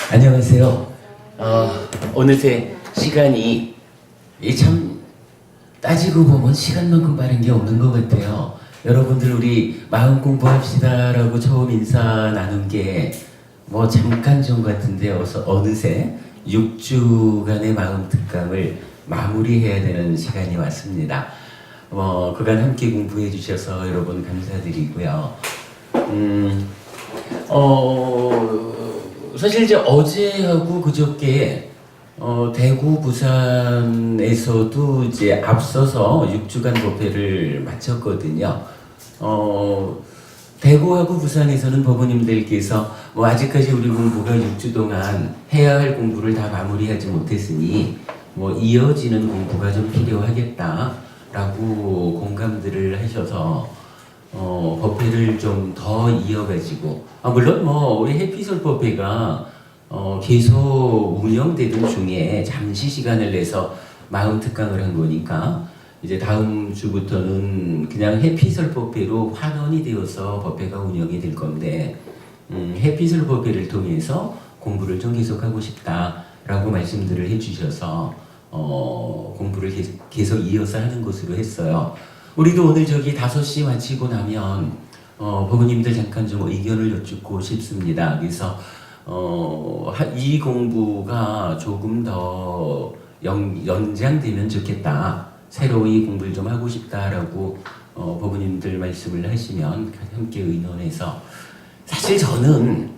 안녕하세요. 어느새 시간이 참 따지고 보면 시간만큼 빠른 게 없는 것 같아요. 여러분들 우리 마음 공부합시다라고 처음 인사 나눈 게 뭐 잠깐 전 같은데 어느새 6주간의 마음 특강을 마무리해야 되는 시간이 왔습니다. 그간 함께 공부해 주셔서 여러분 감사드리고요. 사실 이제 어제하고 그저께 대구, 부산에서도 이제 앞서서 6주간 법회를 마쳤거든요. 대구하고 부산에서는 법원님들께서 아직까지 우리 공부가 6주 동안 해야 할 공부를 다 마무리하지 못했으니 이어지는 공부가 좀 필요하겠다라고 공감들을 하셔서 법회를 좀 더 이어가지고 물론 우리 해피솔 법회가 계속 운영되던 중에 잠시 시간을 내서 마음 특강을 한 거니까 이제 다음 주부터는 그냥 해피솔 법회로 환원이 되어서 법회가 운영이 될 건데 해피솔 법회를 통해서 공부를 좀 계속하고 싶다라고 말씀들을 해주셔서 공부를 계속 이어서 하는 것으로 했어요. 우리도 오늘 저기 5시 마치고 나면 법원님들 잠깐 좀 의견을 여쭙고 싶습니다. 그래서 이 공부가 조금 더 연장되면 좋겠다. 새로 이 공부를 좀 하고 싶다라고 법원님들 말씀을 하시면 함께 의논해서 사실 저는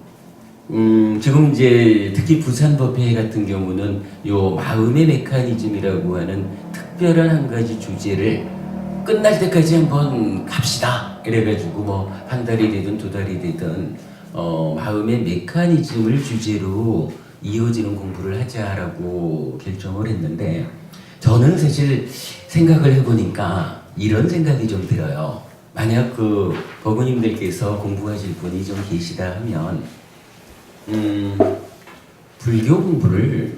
지금 이제 특히 부산 법회 같은 경우는 요 마음의 메커니즘이라고 하는 특별한 한 가지 주제를 끝날 때까지 한번 갑시다. 그래가지고 한 달이 되든 2달이 되든 마음의 메커니즘을 주제로 이어지는 공부를 하자라고 결정을 했는데 저는 사실 생각을 해보니까 이런 생각이 좀 들어요. 만약 그 법원님들께서 공부하실 분이 좀 계시다 하면 불교 공부를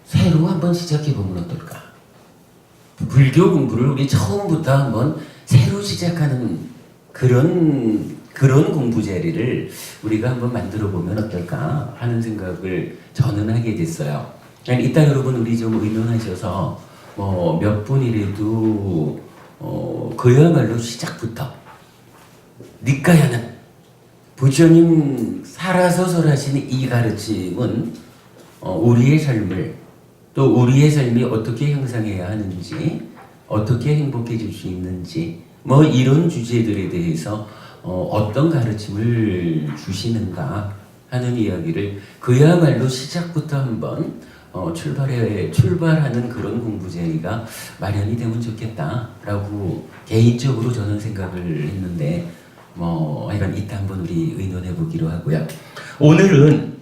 새로 한번 시작해보면 어떨까? 불교 공부를 우리 처음부터 한번 새로 시작하는 그런 공부 자리를 우리가 한번 만들어 보면 어떨까 하는 생각을 저는 하게 됐어요. 이따 여러분 우리 좀 의논하셔서 몇 분이라도 그야말로 시작부터 니까야는 부처님 살아서 설하신 이 가르침은 우리의 삶을 또 우리의 삶이 어떻게 향상해야 하는지 어떻게 행복해질 수 있는지 이런 주제들에 대해서 어떤 가르침을 주시는가 하는 이야기를 그야말로 시작부터 한번 출발하는 그런 공부 자리가 마련이 되면 좋겠다라고 개인적으로 저는 생각을 했는데 하여간 이따 한번 우리 의논해 보기로 하고요. 오늘은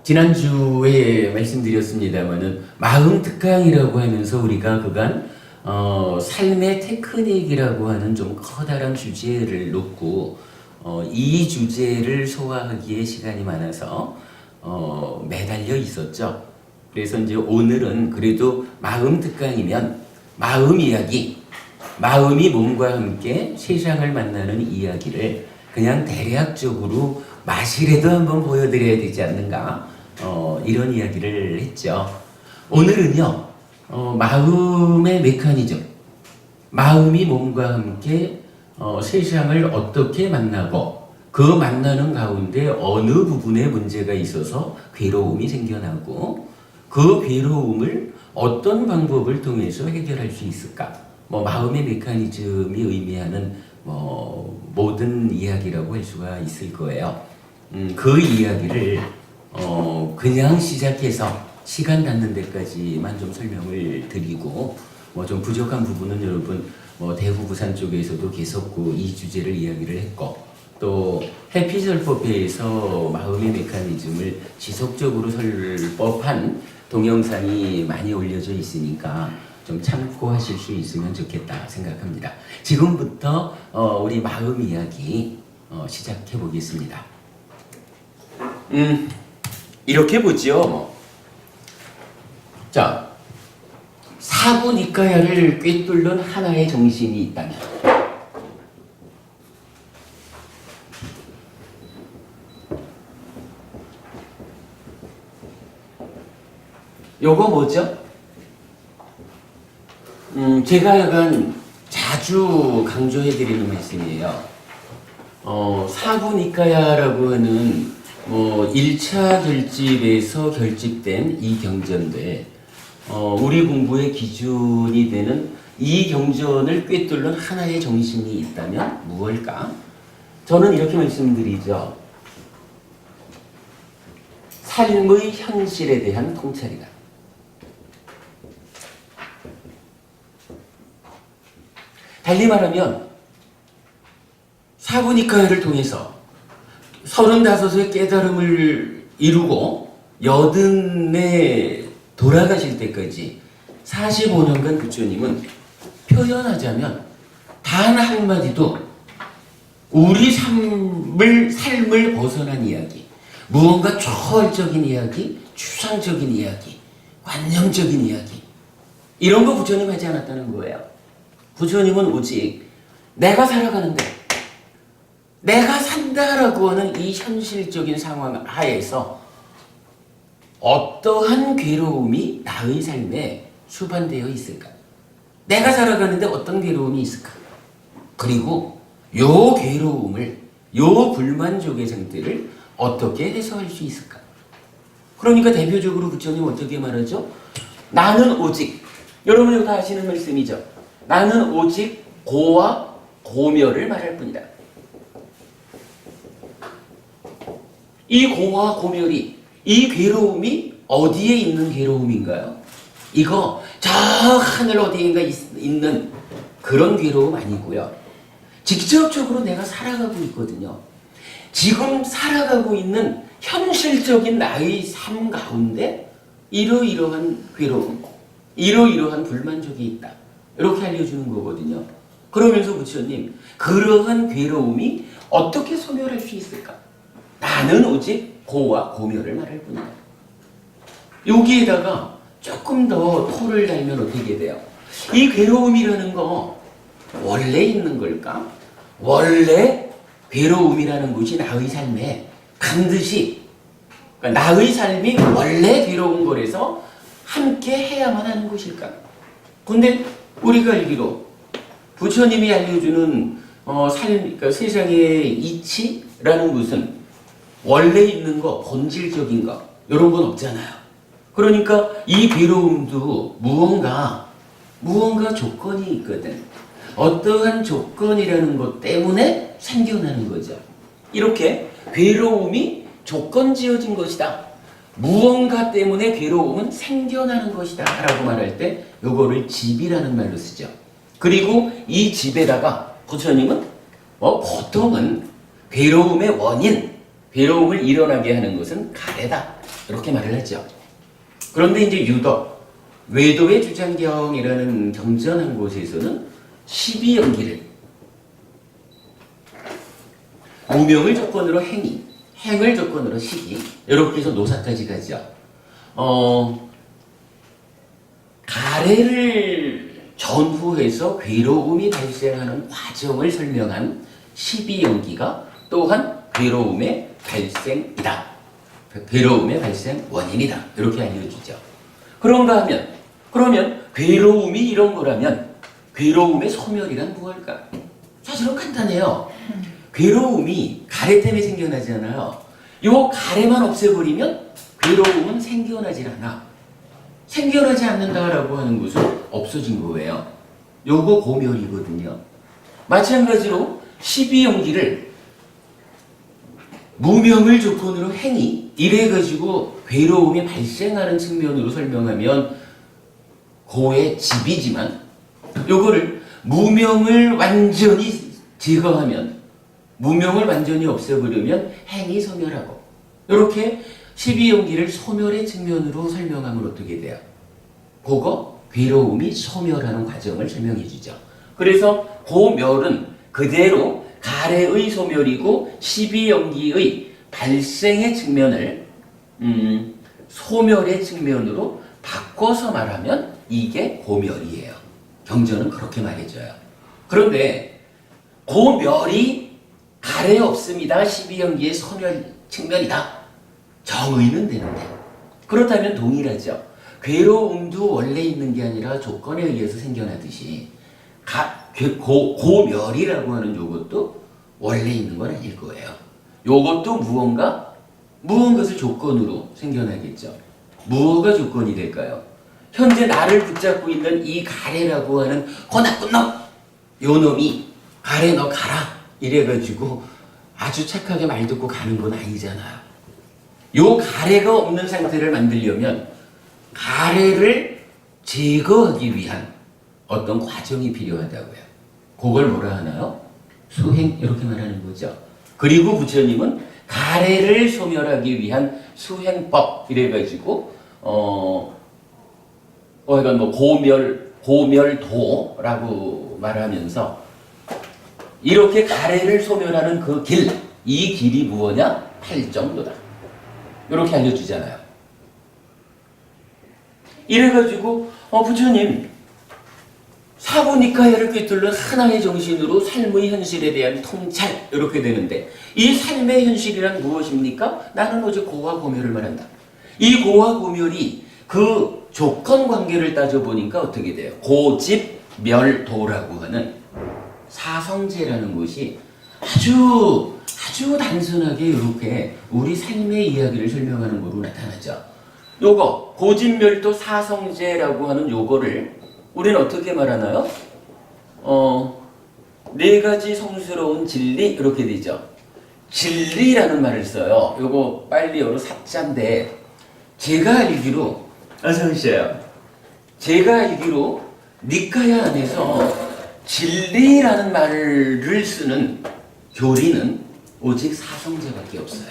지난주에 말씀드렸습니다마는 마음 특강이라고 하면서 우리가 그간 삶의 테크닉이라고 하는 좀 커다란 주제를 놓고 이 주제를 소화하기에 시간이 많아서 매달려 있었죠. 그래서 이제 오늘은 그래도 마음 특강이면 마음 이야기, 마음이 몸과 함께 세상을 만나는 이야기를 그냥 대략적으로 맛이라도 한번 보여드려야 되지 않는가 이런 이야기를 했죠. 오늘은요 마음의 메커니즘, 마음이 몸과 함께 세상을 어떻게 만나고 그 만나는 가운데 어느 부분에 문제가 있어서 괴로움이 생겨나고 그 괴로움을 어떤 방법을 통해서 해결할 수 있을까? 마음의 메커니즘이 의미하는 모든 이야기라고 할 수가 있을 거예요. 그 이야기를 그냥 시작해서 시간 닿는 데까지만 좀 설명을 드리고 좀 부족한 부분은 여러분 대구 부산 쪽에서도 계속 이 주제를 이야기를 했고 또 해피절법회에서 마음의 메커니즘을 지속적으로 설법한 동영상이 많이 올려져 있으니까 좀 참고하실 수 있으면 좋겠다 생각합니다. 지금부터 우리 마음 이야기 시작해 보겠습니다. 이렇게 보죠. 자, 사부니까야를 꿰뚫는 하나의 정신이 있다면 요거 뭐죠? 제가 약간 자주 강조해드리는 말씀이에요. 사부니까야라고 하는 1차 결집에서 결집된 이 경전들, 우리 공부의 기준이 되는 이 경전을 꿰뚫는 하나의 정신이 있다면 무엇일까? 저는 이렇게 말씀드리죠. 삶의 현실에 대한 통찰이다. 달리 말하면 사부니까야를 통해서 35의 깨달음을 이루고 80에 돌아가실 때까지 45년간 부처님은 표현하자면 단 한마디도 우리 삶을 벗어난 이야기, 무언가 초월적인 이야기, 추상적인 이야기, 관념적인 이야기, 이런 거 부처님 하지 않았다는 거예요. 부처님은 오직 내가 살아가는데, 내가 산다라고 하는 이 현실적인 상황 하에서 어떠한 괴로움이 나의 삶에 수반되어 있을까? 내가 살아가는데 어떤 괴로움이 있을까? 그리고 요 괴로움을, 요 불만족의 상태를 어떻게 해소할 수 있을까? 그러니까 대표적으로 부처님 어떻게 말하죠? 나는 오직, 여러분이 다 아시는 말씀이죠. 나는 오직 고와 고멸을 말할 뿐이다. 이 고와 고멸이, 이 괴로움이 어디에 있는 괴로움인가요? 이거 저 하늘 어디인가 있는 그런 괴로움 아니고요. 직접적으로 내가 살아가고 있거든요. 지금 살아가고 있는 현실적인 나의 삶 가운데 이러이러한 괴로움, 이러이러한 불만족이 있다. 이렇게 알려주는 거거든요. 그러면서 부처님, 그러한 괴로움이 어떻게 소멸할 수 있을까? 나는 오직 고와 고멸을 말할 뿐이다. 여기에다가 조금 더 토를 달면 어떻게 돼요? 이 괴로움이라는 거 원래 있는 걸까? 원래 괴로움이라는 것이 나의 삶에 반드시, 그러니까 나의 삶이 원래 괴로운 거라서 함께 해야만 하는 것일까? 근데 우리가 알기로 부처님이 알려주는 그러니까 세상의 이치라는 것은 원래 있는 거, 본질적인 거 이런 건 없잖아요. 그러니까 이 괴로움도 무언가 조건이 있거든. 어떠한 조건이라는 것 때문에 생겨나는 거죠. 이렇게 괴로움이 조건 지어진 것이다. 무언가 때문에 괴로움은 생겨나는 것이다 라고 말할 때 요거를 집이라는 말로 쓰죠. 그리고 이 집에다가 부처님은 보통은 괴로움의 원인, 괴로움을 일어나게 하는 것은 가래다 이렇게 말을 하죠. 그런데 이제 유독 외도의 주장경이라는 경전한 곳에서는 12연기를 무명을 조건으로 행위, 행을 조건으로 시기, 이렇게 해서 노사까지 가죠. 가래를 전후해서 괴로움이 발생하는 과정을 설명한 12연기가 또한 괴로움의 발생이다. 괴로움의 발생 원인이다. 이렇게 알려주죠. 그런가 하면, 그러면 괴로움이 이런 거라면 괴로움의 소멸이란 무엇일까? 사실은 간단해요. 괴로움이 가래 때문에 생겨나잖아요. 요 가래만 없애버리면 괴로움은 생겨나질 않아. 생겨나지 않는다라고 하는 것은 없어진 거예요. 요거 고멸이거든요. 마찬가지로 12연기를 무명을 조건으로 행위, 이래가지고 괴로움이 발생하는 측면으로 설명하면 고의 집이지만 요거를 무명을 완전히 제거하면, 무명을 완전히 없애버리면 행이 소멸하고, 이렇게 12연기를 소멸의 측면으로 설명하면 어떻게 돼요? 그거 괴로움이 소멸하는 과정을 설명해 주죠. 그래서 고멸은 그대로 가래의 소멸이고 12연기의 발생의 측면을 소멸의 측면으로 바꿔서 말하면 이게 고멸이에요. 경전은 그렇게 말해줘요. 그런데 고멸이 가래 없습니다. 12연기의 소멸 측면이다. 정의는 되는데. 그렇다면 동일하죠. 괴로움도 원래 있는 게 아니라 조건에 의해서 생겨나듯이 고멸이라고 하는 요것도 원래 있는 건 아닐 거예요. 요것도 무언가를 조건으로 생겨나겠죠. 무엇가 조건이 될까요? 현재 나를 붙잡고 있는 이 가래라고 하는 나쁜 놈! 요 놈이 가래 너 가라! 이래가지고 아주 착하게 말 듣고 가는 건 아니잖아요. 요 가래가 없는 상태를 만들려면 가래를 제거하기 위한 어떤 과정이 필요하다고요. 그걸 뭐라 하나요? 수행, 이렇게 말하는 거죠. 그리고 부처님은 가래를 소멸하기 위한 수행법 이래가지고 이건 뭐 고멸도라고 말하면서 이렇게 가래를 소멸하는 그 길, 이 길이 무엇냐? 팔정도다. 이렇게 알려주잖아요. 이래가지고 부처님 사부니카야를 꿰뚫는 하나의 정신으로 삶의 현실에 대한 통찰 이렇게 되는데 이 삶의 현실이란 무엇입니까? 나는 오직 고와 고멸을 말한다. 이 고와 고멸이 그 조건 관계를 따져보니까 어떻게 돼요? 고집멸도라고 하는 사성제라는 것이 아주 단순하게 이렇게 우리 삶의 이야기를 설명하는 거로 나타나죠. 요거 고집멸도 사성제라고 하는 요거를 우리는 어떻게 말하나요? 네 가지 성스러운 진리 이렇게 되죠. 진리라는 말을 써요. 요거 빨리어로 사자인데 제가 알기로 제가 알기로 니카야 안에서 진리라는 말을 쓰는 교리는 오직 사성제밖에 없어요.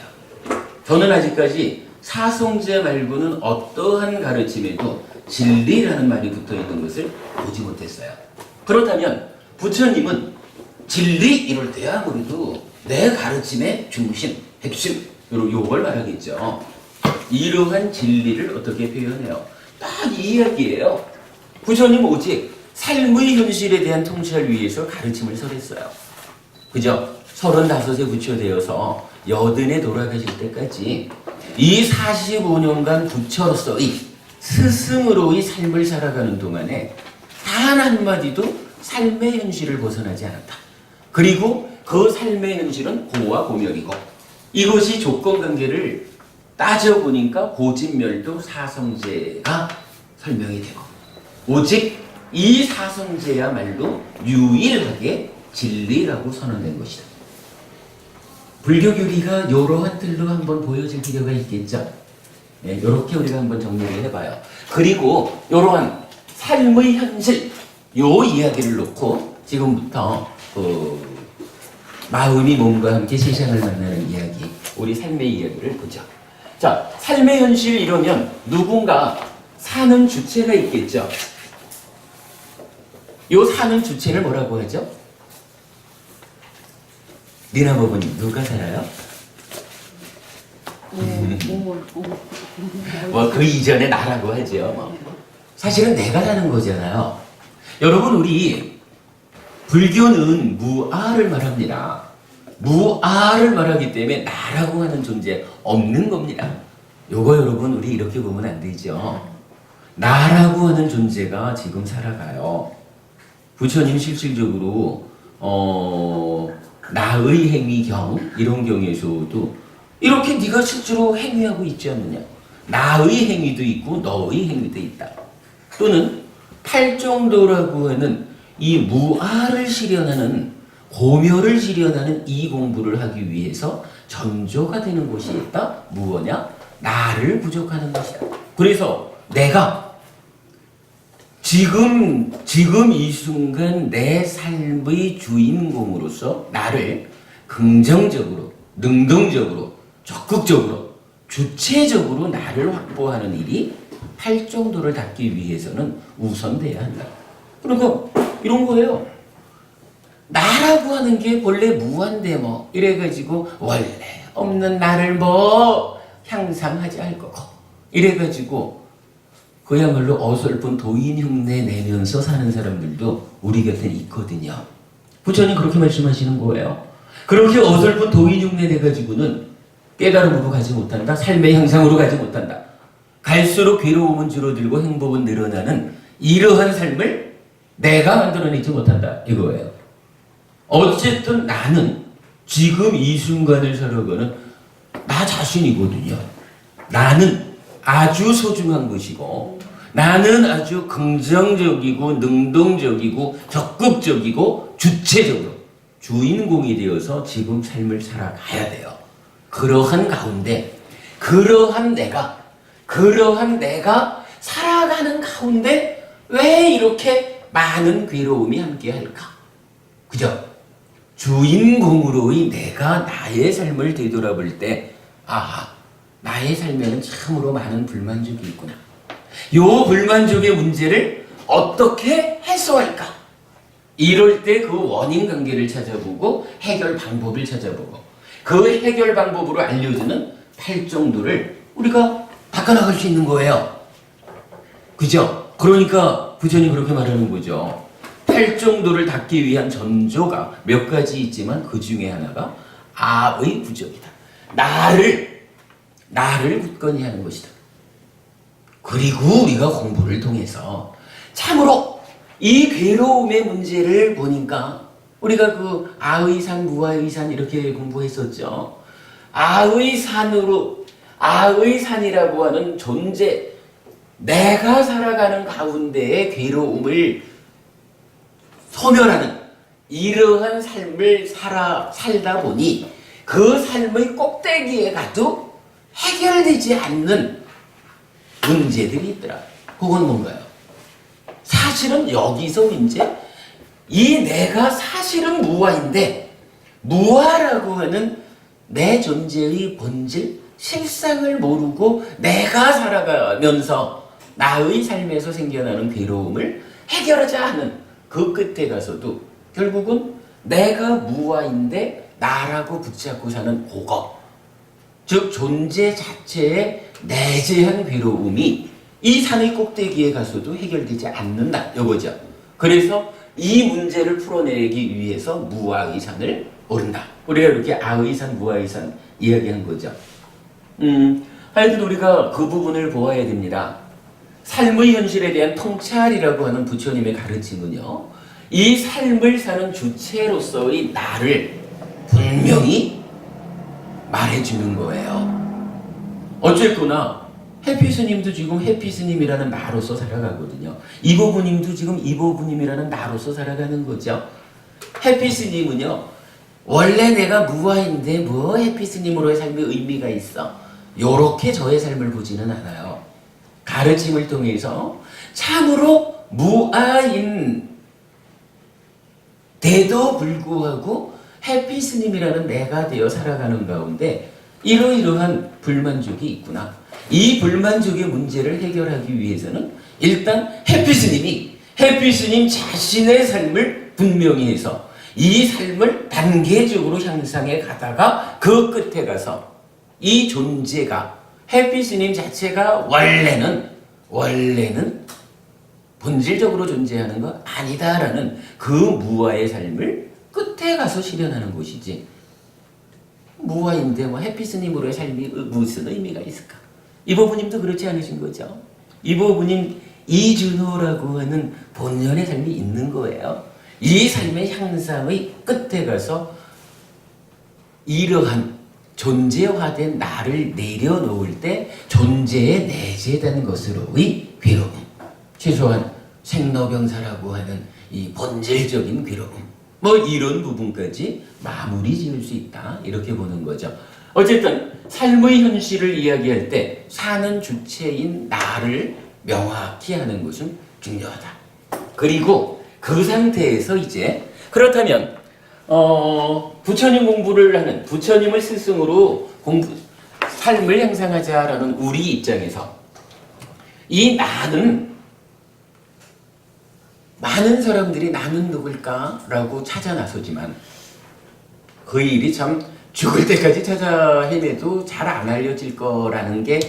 저는 아직까지 사성제 말고는 어떠한 가르침에도 진리라는 말이 붙어있는 것을 보지 못했어요. 그렇다면 부처님은 진리 이럴 때야 우리도 내 가르침의 중심, 핵심 요걸 말하겠죠. 이러한 진리를 어떻게 표현해요? 딱 이 이야기예요. 부처님 오직 삶의 현실에 대한 통찰을 위해서 가르침을 설했어요. 그죠? 35에 부처되어서 80에 돌아가실 때까지 이 45년간 부처로서의 스승으로의 삶을 살아가는 동안에 단 한마디도 삶의 현실을 벗어나지 않았다. 그리고 그 삶의 현실은 고와 고멸이고 이것이 조건관계를 따져보니까 고집멸도 사성제가 설명이 되고 오직 이 사성제야말로 유일하게 진리라고 선언된 것이다. 불교 교리가 이러한 틀로 한번 보여질 필요가 있겠죠. 네, 이렇게 우리가 한번 정리를 해봐요. 그리고 이러한 삶의 현실 요 이야기를 놓고 지금부터 마음이 몸과 함께 세상을 만나는 이야기, 우리 삶의 이야기를 보죠. 자, 삶의 현실 이러면 누군가 사는 주체가 있겠죠. 요 사는 주체를 뭐라고 하죠? 리나 법은 누가 살아요? 그 이전에 나라고 하죠. 사실은 내가 사는 거잖아요. 여러분 우리 불교는 무아를 말합니다. 무아를 말하기 때문에 나라고 하는 존재 없는 겁니다. 요거 여러분 우리 이렇게 보면 안 되죠. 나라고 하는 존재가 지금 살아가요. 부처님 실질적으로 나의 행위경 이런 경에서도 이렇게 네가 실제로 행위하고 있지 않느냐. 나의 행위도 있고 너의 행위도 있다. 또는 팔정도라고 하는 이 무아를 실현하는 고멸을 실현하는 이 공부를 하기 위해서 전조가 되는 것이 있다. 무엇냐? 나를 부족하는 것이다. 그래서 내가 지금 이 순간 내 삶의 주인공으로서 나를 긍정적으로, 능동적으로, 적극적으로, 주체적으로 나를 확보하는 일이 팔정도를 닦기 위해서는 우선돼야 한다. 그러니까 이런 거예요. 나라고 하는 게 본래 무한대 이래가지고 원래 없는 나를 향상하지 할 거고 이래가지고 그야말로 어설픈 도인 흉내 내면서 사는 사람들도 우리 곁에 있거든요. 부처님 그렇게 말씀하시는 거예요. 그렇게 어설픈 도인 흉내 내가지고는 깨달음으로 가지 못한다. 삶의 향상으로 가지 못한다. 갈수록 괴로움은 줄어들고 행복은 늘어나는 이러한 삶을 내가 만들어내지 못한다 이거예요. 어쨌든 나는 지금 이 순간을 살아가는 나 자신이거든요. 나는 아주 소중한 것이고 나는 아주 긍정적이고 능동적이고 적극적이고 주체적으로 주인공이 되어서 지금 삶을 살아가야 돼요. 그러한 가운데 그러한 내가 살아가는 가운데 왜 이렇게 많은 괴로움이 함께할까? 그죠? 주인공으로의 내가 나의 삶을 되돌아볼 때 아하, 나의 삶에는 참으로 많은 불만족이 있구나. 요 불만족의 문제를 어떻게 해소할까? 이럴 때 그 원인 관계를 찾아보고 해결 방법을 찾아보고 그 해결 방법으로 알려주는 팔정도를 우리가 바꿔나갈 수 있는 거예요. 그죠? 그러니까 부처님 그렇게 말하는 거죠. 팔정도를 닦기 위한 전조가 몇 가지 있지만 그 중에 하나가 아의 부적이다. 나를 굳건히 하는 것이다. 그리고 우리가 공부를 통해서 참으로 이 괴로움의 문제를 보니까 우리가 그 아의산, 무아의산 이렇게 공부했었죠. 아의산이라고 하는 존재, 내가 살아가는 가운데의 괴로움을 소멸하는 이러한 삶을 살다 보니 그 삶의 꼭대기에 가도 해결되지 않는 문제들이 있더라. 그건 뭔가요? 사실은 여기서 이제 이 내가 사실은 무아인데 무아라고 하는 내 존재의 본질, 실상을 모르고 내가 살아가면서 나의 삶에서 생겨나는 괴로움을 해결하자 하는 그 끝에 가서도 결국은 내가 무아인데 나라고 붙잡고 사는 그거, 즉 존재 자체의 내재한 괴로움이 이 산의 꼭대기에 가서도 해결되지 않는다 이거죠. 그래서 이 문제를 풀어내기 위해서 무아의 산을 오른다. 우리가 이렇게 아의 산, 무아의 산 이야기한 거죠. 하여튼 우리가 그 부분을 보아야 됩니다. 삶의 현실에 대한 통찰이라고 하는 부처님의 가르침은요, 이 삶을 사는 주체로서의 나를 분명히 말해주는 거예요. 어쨌거나 해피스님도 지금 해피스님이라는 나로서 살아가거든요. 이보부님도 지금 이보부님이라는 나로서 살아가는 거죠. 해피스님은요, 원래 내가 무아인데 뭐 해피스님으로의 삶의 의미가 있어? 요렇게 저의 삶을 보지는 않아요. 가르침을 통해서 참으로 무아인 데도 불구하고 해피스님이라는 내가 되어 살아가는 가운데 이러이러한 불만족이 있구나. 이 불만족의 문제를 해결하기 위해서는 일단 해피스님 자신의 삶을 분명히 해서 이 삶을 단계적으로 향상해 가다가 그 끝에 가서 이 존재가 해피스님 자체가 원래는 본질적으로 존재하는 거 아니다라는 그 무아의 삶을 끝에 가서 실현하는 것이지, 무아인데 뭐 해피스님으로의 삶이 무슨 의미가 있을까? 이보부님도 그렇지 않으신 거죠. 이보부님 이준호라고 하는 본연의 삶이 있는 거예요. 이 삶의 향상의 끝에 가서 이러한 존재화된 나를 내려놓을 때 존재에 내재된 것으로의 괴로움, 최소한 생로병사라고 하는 이 본질적인 괴로움, 뭐 이런 부분까지 마무리 지을 수 있다 이렇게 보는 거죠. 어쨌든 삶의 현실을 이야기할 때 사는 주체인 나를 명확히 하는 것은 중요하다. 그리고 그 상태에서 이제 그렇다면 부처님 공부를 하는, 부처님을 스승으로 삶을 향상하자라는 우리 입장에서 이 나는, 많은 사람들이 나는 누굴까? 라고 찾아 나서지만 그 일이 참 죽을 때까지 찾아 헤매도 잘 안 알려질 거라는 게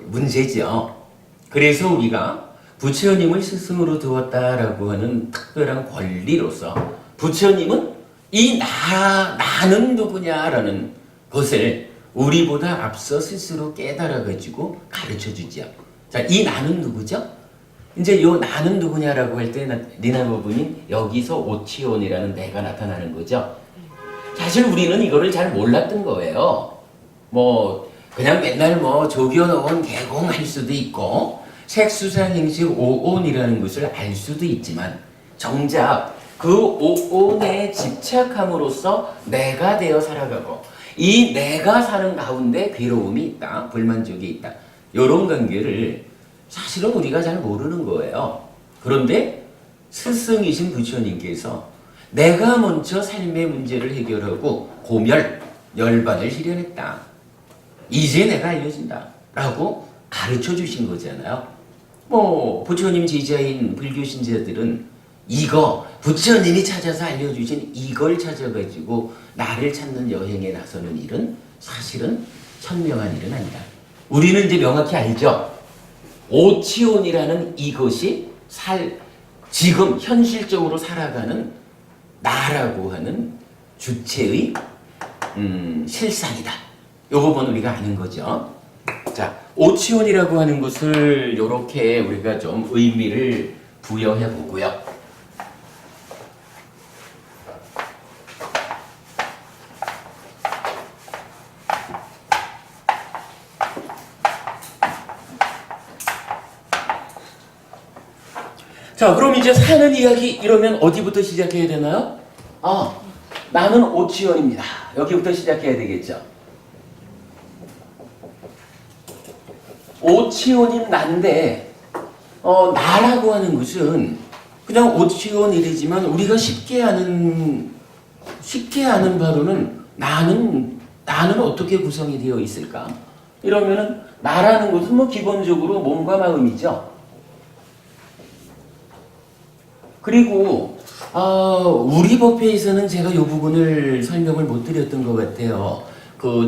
문제죠. 그래서 우리가 부처님을 스승으로 두었다라고 하는 특별한 권리로서 부처님은 이 나는 누구냐라는 것을 우리보다 앞서 스스로 깨달아가지고 가르쳐주지요. 자, 이 나는 누구죠? 이제 요 나는 누구냐라고 할 때 니나 부부님 여기서 오치온이라는 내가 나타나는 거죠. 사실 우리는 이거를 잘 몰랐던 거예요. 뭐 그냥 맨날 뭐 조교노원 개공할 수도 있고 색수상행식 오온이라는 것을 알 수도 있지만 정작 그 오온에 집착함으로써 내가 되어 살아가고 이 내가 사는 가운데 괴로움이 있다, 불만족이 있다, 이런 관계를 사실은 우리가 잘 모르는 거예요. 그런데 스승이신 부처님께서 내가 먼저 삶의 문제를 해결하고 고멸, 열반을 실현했다, 이제 내가 알려준다 라고 가르쳐 주신 거잖아요. 뭐 부처님 제자인 불교 신자들은 이거 부처님이 찾아서 알려주신 이걸 찾아가지고 나를 찾는 여행에 나서는 일은 사실은 현명한 일은 아니다. 우리는 이제 명확히 알죠. 오치온이라는 이것이 지금 현실적으로 살아가는 나라고 하는 주체의 실상이다. 이 부분 우리가 아는 거죠. 자, 오치온이라고 하는 것을 이렇게 우리가 좀 의미를 부여해 보고요. 자, 그럼 이제 사는 이야기 이러면 어디부터 시작해야 되나요? 나는 오치온입니다. 여기부터 시작해야 되겠죠. 오치온인 난데 나라고 하는 것은 그냥 오치온이지만 우리가 쉽게 아는 바로는 나는 어떻게 구성이 되어 있을까? 이러면은 나라는 것은 뭐 기본적으로 몸과 마음이죠. 그리고 우리 법회에서는 제가 이 부분을 설명을 못 드렸던 것 같아요.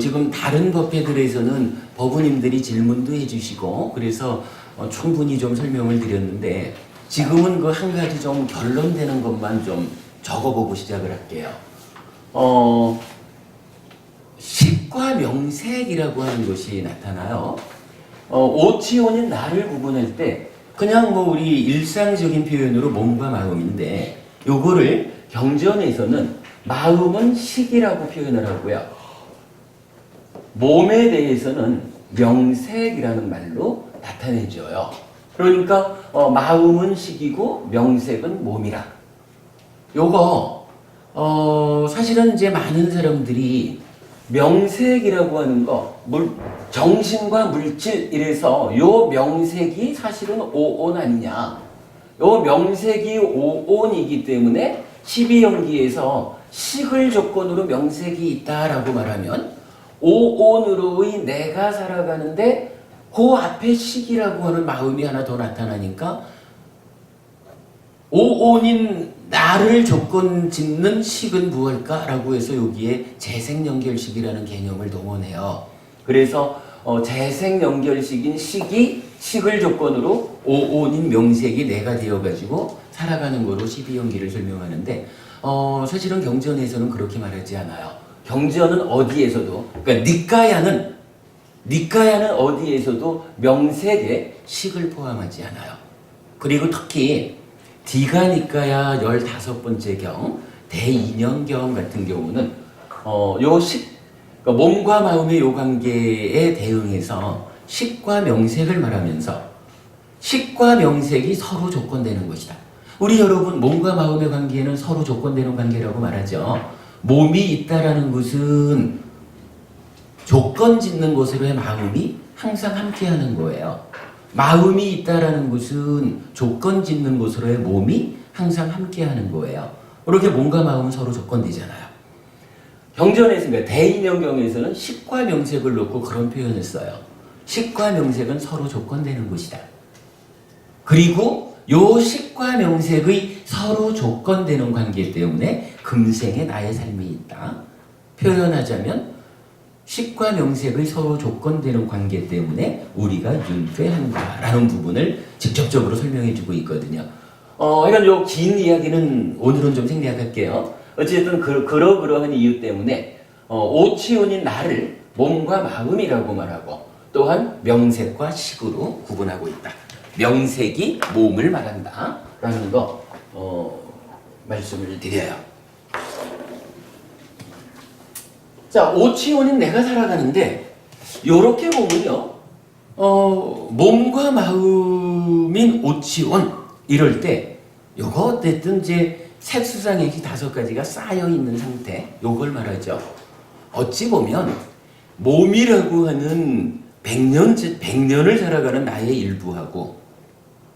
지금 다른 법회들에서는 법우님들이 질문도 해주시고 그래서 충분히 좀 설명을 드렸는데 지금은 그 한 가지 좀 결론되는 것만 좀 적어보고 시작을 할게요. 식과 명색이라고 하는 것이 나타나요. 오치온인 나를 구분할 때 그냥 뭐 우리 일상적인 표현으로 몸과 마음인데 요거를 경전에서는 마음은 식이라고 표현을 하고요. 몸에 대해서는 명색이라는 말로 나타내줘요. 그러니까 마음은 식이고 명색은 몸이라. 요거 사실은 이제 많은 사람들이 명색이라고 하는 거 정신과 물질 이래서 요 명색이 사실은 오온 아니냐. 요 명색이 오온이기 때문에 12연기에서 식을 조건으로 명색이 있다라고 말하면 오온으로의 내가 살아가는데 그 앞에 식이라고 하는 마음이 하나 더 나타나니까 오온인 나를 조건 짓는 식은 무엇일까라고 해서 여기에 재생연결식이라는 개념을 동원해요. 그래서 재생연결식인 식이 식을 조건으로 오온인 명색이 내가 되어가지고 살아가는 거로 12연기를 설명하는데 사실은 경전에서는 그렇게 말하지 않아요. 경전은 어디에서도 그러니까 니까야는 어디에서도 명색에 식을 포함하지 않아요. 그리고 특히 디가니까야 15번째 경 대인연경 같은 경우는 그러니까 몸과 마음의 요 관계에 대응해서 식과 명색을 말하면서 식과 명색이 서로 조건되는 것이다. 우리 여러분 몸과 마음의 관계는 서로 조건되는 관계라고 말하죠. 몸이 있다라는 것은 조건 짓는 것으로의 마음이 항상 함께하는 거예요. 마음이 있다라는 것은 조건 짓는 것으로의 몸이 항상 함께하는 거예요. 그렇게 몸과 마음은 서로 조건되잖아요. 경전에서 그러니까 대인연경에서는 식과 명색을 놓고 그런 표현을 써요. 식과 명색은 서로 조건되는 것이다. 그리고 요 식과 명색의 서로 조건되는 관계 때문에 금생에 나의 삶이 있다. 표현하자면 식과 명색의 서로 조건되는 관계 때문에 우리가 윤회한다라는 부분을 직접적으로 설명해주고 있거든요. 이런 요 긴 이야기는 오늘은 좀 생략할게요. 어쨌든 그러한 이유 때문에 오치온인 나를 몸과 마음이라고 말하고 또한 명색과 식으로 구분하고 있다. 명색이 몸을 말한다 라는 거 말씀을 드려요. 자, 오치원인 내가 살아가는데 요렇게 보면요, 몸과 마음인 오치원 이럴 때 요거 어쨌든 이제 색수상액이 5가지가 쌓여 있는 상태, 요걸 말하죠. 어찌 보면 몸이라고 하는 100년을 살아가는 나의 일부하고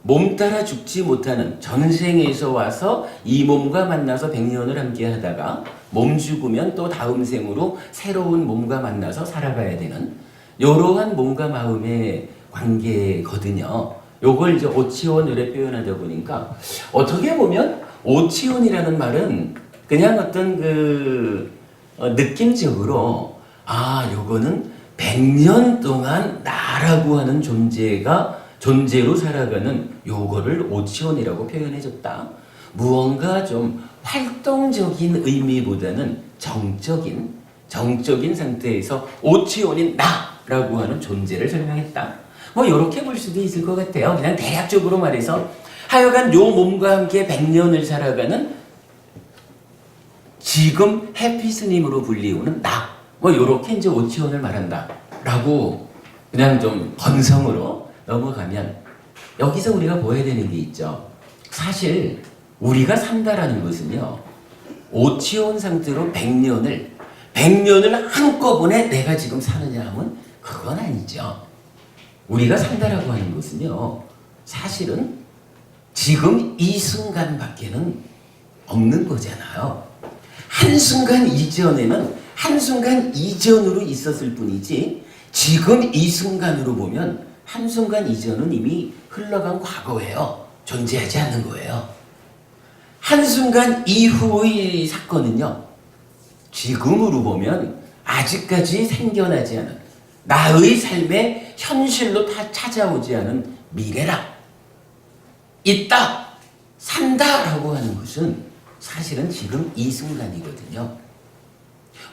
몸 따라 죽지 못하는 전생에서 와서 이 몸과 만나서 100년을 함께 하다가 몸 죽으면 또 다음 생으로 새로운 몸과 만나서 살아가야 되는 이러한 몸과 마음의 관계거든요. 요걸 이제 오치원 이렇게 표현하다 보니까 어떻게 보면 오치원이라는 말은 그냥 어떤 느낌적으로 요거는 100년 동안 나라고 하는 존재로 살아가는 요거를 오치원이라고 표현해줬다. 무언가 좀 활동적인 의미보다는 정적인 상태에서 오치원인 나라고 하는 존재를 설명했다. 뭐 이렇게 볼 수도 있을 것 같아요. 그냥 대략적으로 말해서 하여간 요 몸과 함께 100년을 살아가는 지금 해피스님으로 불리우는 나. 뭐 이렇게 이제 오치원을 말한다라고 그냥 좀 건성으로 넘어가면 여기서 우리가 보아야 되는 게 있죠. 사실 우리가 산다라는 것은요, 오치원 상태로 100년을 한꺼번에 내가 지금 사느냐 하면 그건 아니죠. 우리가 산다라고 하는 것은요, 사실은 지금 이 순간밖에는 없는 거잖아요. 한순간 이전으로 있었을 뿐이지 지금 이 순간으로 보면 한순간 이전은 이미 흘러간 과거예요. 존재하지 않는 거예요. 한순간 이후의 사건은요, 지금으로 보면 아직까지 생겨나지 않은 나의 삶의 현실로 다 찾아오지 않은 미래라. 있다, 산다라고 하는 것은 사실은 지금 이 순간이거든요.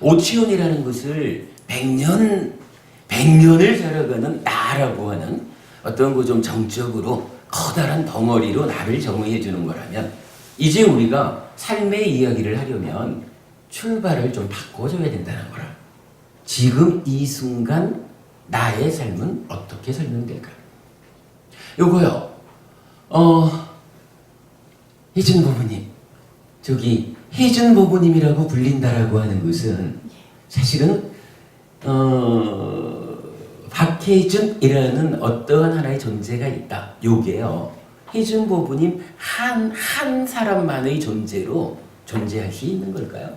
오치원이라는 것을 100년을 살아가는 나라고 하는 어떤 좀 정적으로 커다란 덩어리로 나를 정의해 주는 거라면 이제 우리가 삶의 이야기를 하려면 출발을 좀 바꿔줘야 된다는 거라. 지금 이 순간 나의 삶은 어떻게 설명될까? 요거요. 혜준 부부님, 저기 혜준 부부님이라고 불린다라고 하는 것은 사실은 박혜준이라는 어떠한 하나의 존재가 있다. 요게요, 혜준 부부님 한 사람만의 존재로 존재할 수 있는 걸까요?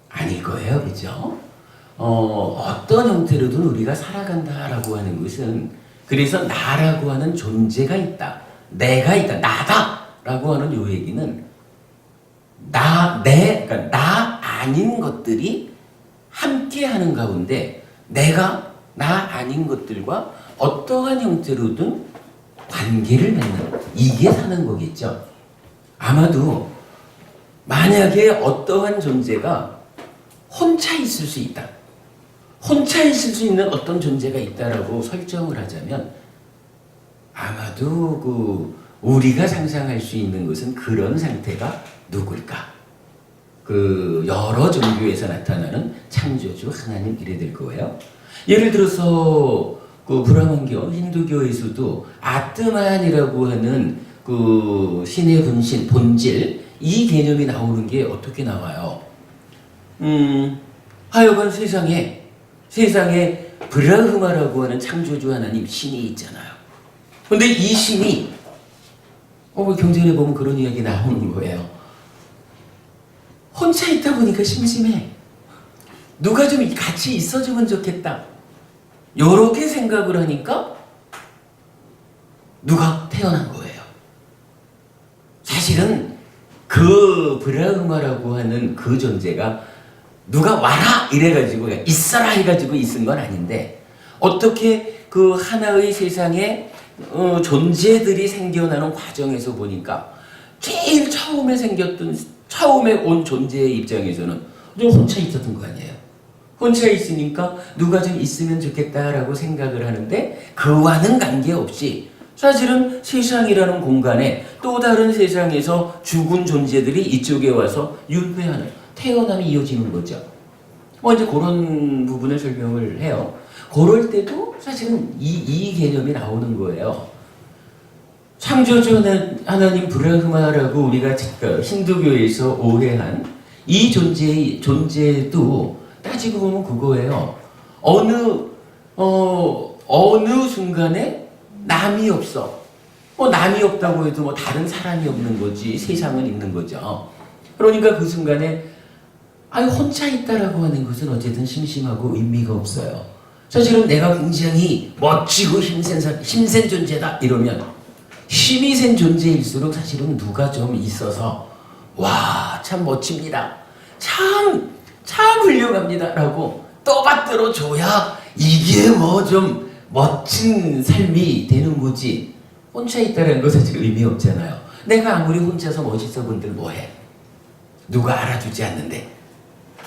아닐 거예요, 그죠? 어떤 형태로든 우리가 살아간다라고 하는 것은 그래서 나라고 하는 존재가 있다, 내가 있다, 나다라고 하는 요 얘기는 그러니까 나 아닌 것들이 함께하는 가운데 내가 나 아닌 것들과 어떠한 형태로든 관계를 맺는, 이게 사는 거겠죠. 아마도 만약에 어떠한 존재가 혼자 있을 수 있다, 혼자 있을 수 있는 어떤 존재가 있다라고 설정을 하자면 아마도 우리가 상상할 수 있는 것은 그런 상태가 누굴까? 여러 종교에서 나타나는 창조주 하나님 이래 될 거예요. 예를 들어서 브라만교 힌두교에서도 아트만이라고 하는 신의 분신, 본질, 이 개념이 나오는 게 어떻게 나와요? 하여간 세상에 브라흐마라고 하는 창조주 하나님 신이 있잖아요. 근데 이 신이 경전에 보면 그런 이야기 나오는 거예요. 혼자 있다 보니까 심심해. 누가 좀 같이 있어주면 좋겠다. 요렇게 생각을 하니까 누가 태어난 거예요. 사실은 그 브라흐마라고 하는 그 존재가 누가 와라 이래가지고 있어라 해가지고 있은 건 아닌데 어떻게 그 하나의 세상에 존재들이 생겨나는 과정에서 보니까 제일 처음에 온 존재의 입장에서는 혼자 있었던 거 아니에요. 혼자 있으니까 누가 좀 있으면 좋겠다라고 생각을 하는데 그와는 관계없이 사실은 세상이라는 공간에 또 다른 세상에서 죽은 존재들이 이쪽에 와서 율회하는 태어남이 이어지는 거죠. 이제 그런 부분을 설명을 해요. 그럴 때도 사실은 이 개념이 나오는 거예요. 창조주 하나님 브라흐마라고 우리가 힌두교에서 오해한 이 존재도 따지고 보면 그거예요. 어느 순간에 남이 없어. 남이 없다고 해도 다른 사람이 없는 거지 세상은 있는 거죠. 그러니까 그 순간에 혼자 있다라고 하는 것은 어쨌든 심심하고 의미가 없어요. 사실은 내가 굉장히 멋지고 힘센 존재다 이러면 힘이 센 존재일수록 사실은 누가 좀 있어서 와, 참 멋집니다. 참 훌륭합니다 라고 떠받들어 줘야 이게 좀 멋진 삶이 되는 거지. 혼자 있다는 거 사실 의미 없잖아요. 내가 아무리 혼자서 멋있어 본들 뭐해? 누가 알아주지 않는데.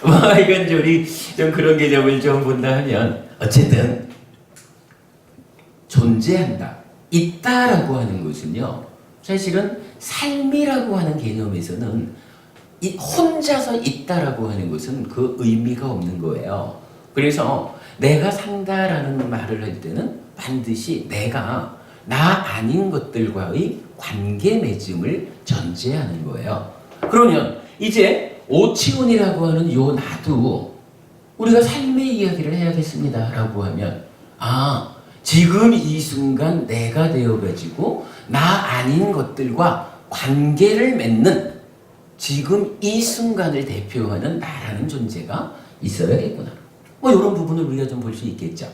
이간저리 좀 그런 개념을 좀 본다 하면 어쨌든 존재한다. 있다라고 하는 것은요. 사실은 삶이라고 하는 개념에서는 혼자서 있다라고 하는 것은 그 의미가 없는 거예요. 그래서 내가 산다라는 말을 할 때는 반드시 내가 나 아닌 것들과의 관계 맺음을 전제하는 거예요. 그러면 이제 오치훈이라고 하는 요 나도 우리가 삶의 이야기를 해야겠습니다 라고 하면 지금 이 순간 내가 되어가지고 나 아닌 것들과 관계를 맺는 지금 이 순간을 대표하는 나라는 존재가 있어야겠구나. 이런 부분을 우리가 좀 볼 수 있겠죠.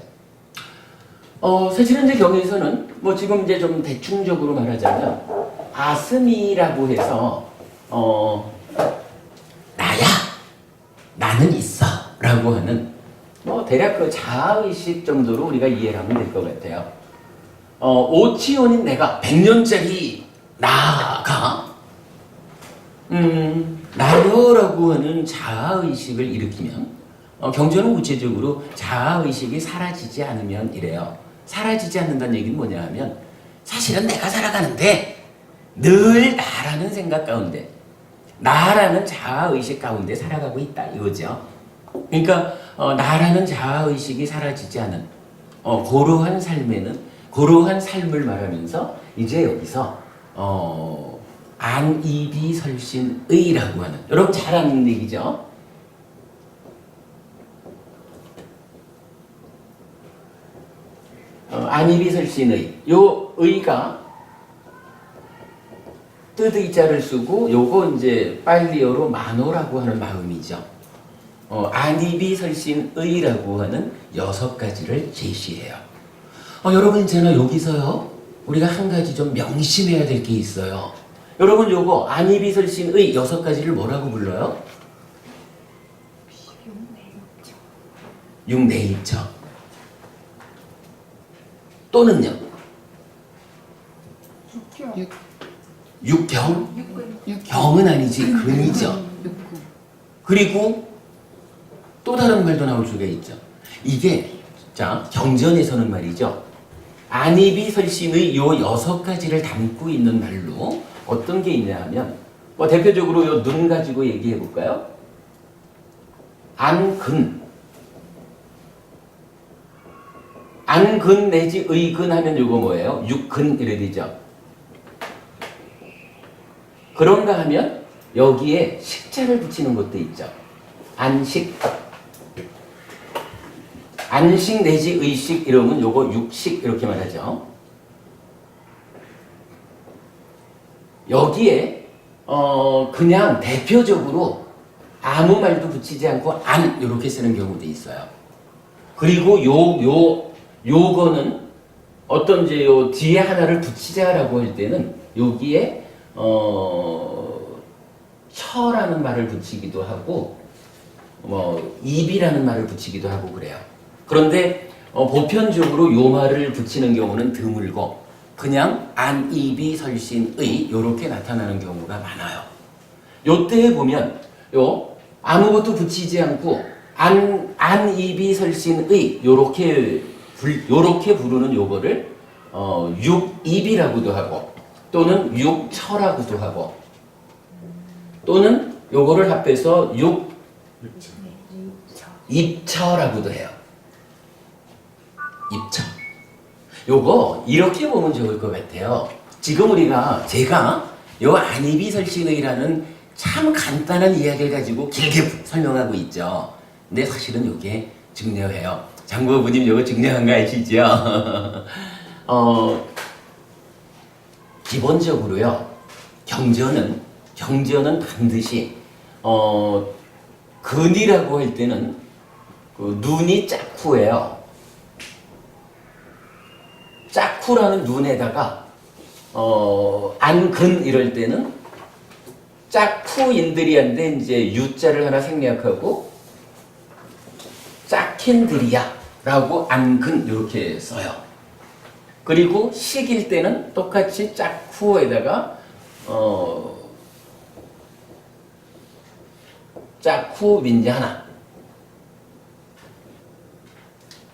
사실은 이제 경에서는 지금 이제 좀 대충적으로 말하자면 아스미라고 해서 나야, 나는 있어 라고 하는 대략 그 자아의식 정도로 우리가 이해를 하면 될 것 같아요. 오치온인 내가 100년짜리 나가 나요라고 하는 자아의식을 일으키면 경전은 구체적으로 자아의식이 사라지지 않으면 이래요. 사라지지 않는다는 얘기는 뭐냐 하면 사실은 내가 살아가는데 늘 나라는 생각 가운데 나라는 자아의식 가운데 살아가고 있다 이거죠. 그러니까 나라는 자아의식이 사라지지 않은 고러한 삶을 말하면서 이제 여기서 안이비설신의라고 하는 여러분 잘 아는 얘기죠. 안이비설신의 요 의가 뜻의자를 쓰고 요거 이제 빨리어로 만호라고 하는 마음이죠. 안이비설신의라고 하는 6가지를 제시해요. 여러분 있잖아 여기서요 우리가 한 가지 좀 명심해야 될 게 있어요. 여러분 요거 안이비설신의 6가지를 뭐라고 불러요? 육내입처 또는요? 육경? 경은 아니지 근이죠. 그리고 또 다른 말도 나올 수가 있죠. 이게 자 경전에서는 말이죠. 안이비설신의 요 6가지를 담고 있는 말로 어떤 게 있냐 하면 대표적으로 요 눈 가지고 얘기해 볼까요? 안근 내지 의근 하면 요거 뭐예요? 육근 이래 되죠. 그런가 하면 여기에 식자를 붙이는 것도 있죠. 안식 내지 의식 이러면 요거 육식 이렇게 말하죠. 여기에 그냥 대표적으로 아무 말도 붙이지 않고 안 이렇게 쓰는 경우도 있어요. 그리고 요거는 어떤 이제 요 뒤에 하나를 붙이자라고 할 때는 여기에 혀라는 말을 붙이기도 하고 입이라는 말을 붙이기도 하고 그래요. 그런데 보편적으로 요 말을 붙이는 경우는 드물고 그냥 안이비설신의 요렇게 나타나는 경우가 많아요. 요때에 보면 아무것도 붙이지 않고 안이비설신의 요렇게 부르는 요거를 육입이라고도 하고 또는 육처라고도 하고 또는 요거를 합해서 입처라고도 해요. 입처. 요거 이렇게 보면 좋을 것 같아요. 지금 제가 요 안이비설신의라는 참 간단한 이야기를 가지고 길게 설명하고 있죠. 근데 사실은 요게 중요해요. 장보부님 요거 중요한 거 아시죠? 기본적으로요. 경전은 반드시 근이라고 할 때는 그 눈이 짝후예요. 짝후라는 눈에다가 안근 이럴 때는 짝후인들이한데 이제 유자를 하나 생략하고 짝힌들이야라고 안근 이렇게 써요. 그리고 식일 때는 똑같이 짝후에다가 짝후 민자 하나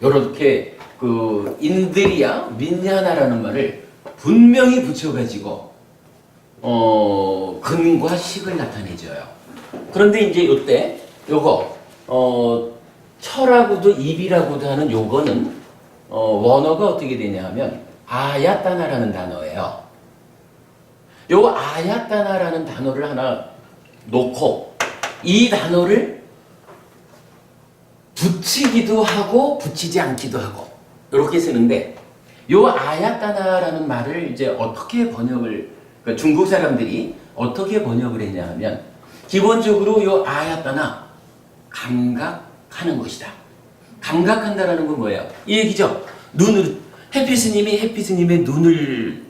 요렇게 그 인들이야 민자 하나라는 말을 분명히 붙여가지고 근과 식을 나타내줘요. 그런데 이제 요때 요거 처라고도 입이라고도 하는 요거는 원어가 어떻게 되냐 하면 아야따나라는 단어예요. 요 아야따나라는 단어를 하나 놓고 이 단어를 붙이기도 하고 붙이지 않기도 하고 이렇게 쓰는데 요 아야따나라는 말을 이제 어떻게 번역을 그러니까 중국 사람들이 어떻게 번역을 했냐 하면 기본적으로 요 아야따나 감각하는 것이다. 감각한다라는 건 뭐예요? 이 얘기죠. 해피스님의 눈을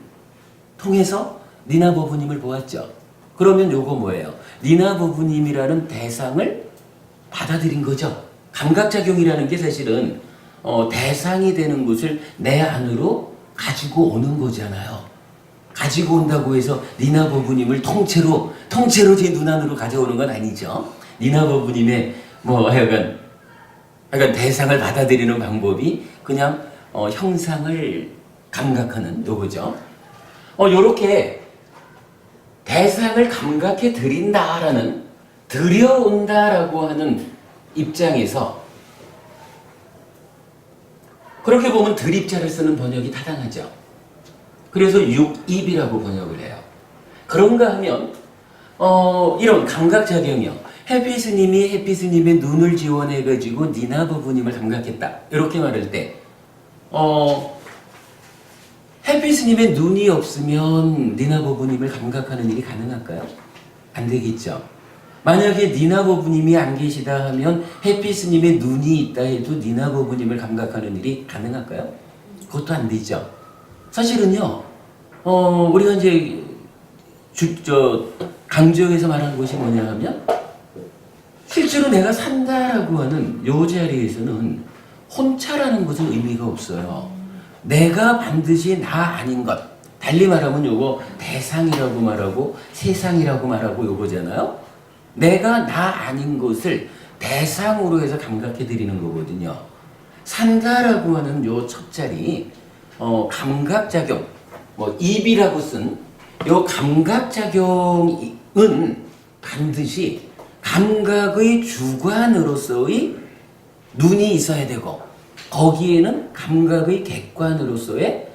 통해서 니나버부님을 보았죠. 그러면 요거 뭐예요? 니나버부님이라는 대상을 받아들인 거죠. 감각작용이라는 게 사실은 대상이 되는 것을 내 안으로 가지고 오는 거잖아요. 가지고 온다고 해서 니나버부님을 통째로 제 눈 안으로 가져오는 건 아니죠. 니나버부님의 하여간 대상을 받아들이는 방법이 그냥 형상을 감각하는 요거죠. 요렇게 대상을 감각해 드린다라는 들여온다라고 하는 입장에서 그렇게 보면 들입자를 쓰는 번역이 타당하죠. 그래서 육입이라고 번역을 해요. 그런가 하면 이런 감각작용이요. 해피스님의 눈을 지원해가지고 니나버부님을 감각했다. 이렇게 말할 때 해피스님의 눈이 없으면 니나버부님을 감각하는 일이 가능할까요? 안 되겠죠. 만약에 니나버부님이 안 계시다 하면 해피스님의 눈이 있다 해도 니나버부님을 감각하는 일이 가능할까요? 그것도 안 되죠. 사실은요, 우리가 이제 강조해서 말하는 것이 뭐냐 하면 실제로 내가 산다라고 하는 요 자리에서는 혼차라는 것은 의미가 없어요. 내가 반드시 나 아닌 것. 달리 말하면 요거 대상이라고 말하고 세상이라고 말하고 요거잖아요. 내가 나 아닌 것을 대상으로 해서 감각해 드리는 거거든요. 산다라고 하는 요 첫 자리 감각작용 입이라고 쓴 요 감각작용은 반드시 감각의 주관으로서의 눈이 있어야 되고 거기에는 감각의 객관으로서의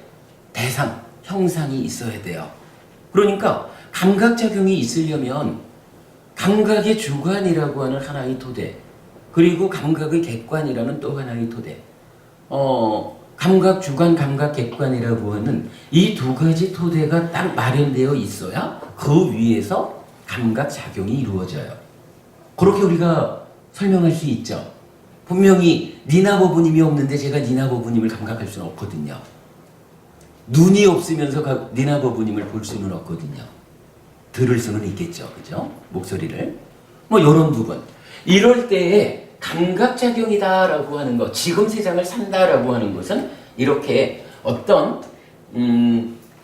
대상, 형상이 있어야 돼요. 그러니까 감각작용이 있으려면 감각의 주관이라고 하는 하나의 토대 그리고 감각의 객관이라는 또 하나의 토대 감각 주관, 감각 객관이라고 하는 이 두 가지 토대가 딱 마련되어 있어야 그 위에서 감각 작용이 이루어져요. 그렇게 우리가 설명할 수 있죠. 분명히 니나버부님이 없는데 제가 니나버부님을 감각할 수는 없거든요. 눈이 없으면서 니나버부님을 볼 수는 없거든요. 들을 수는 있겠죠. 그죠? 목소리를. 이런 부분. 이럴 때에 감각작용이다라고 하는 것, 지금 세상을 산다라고 하는 것은 이렇게 어떤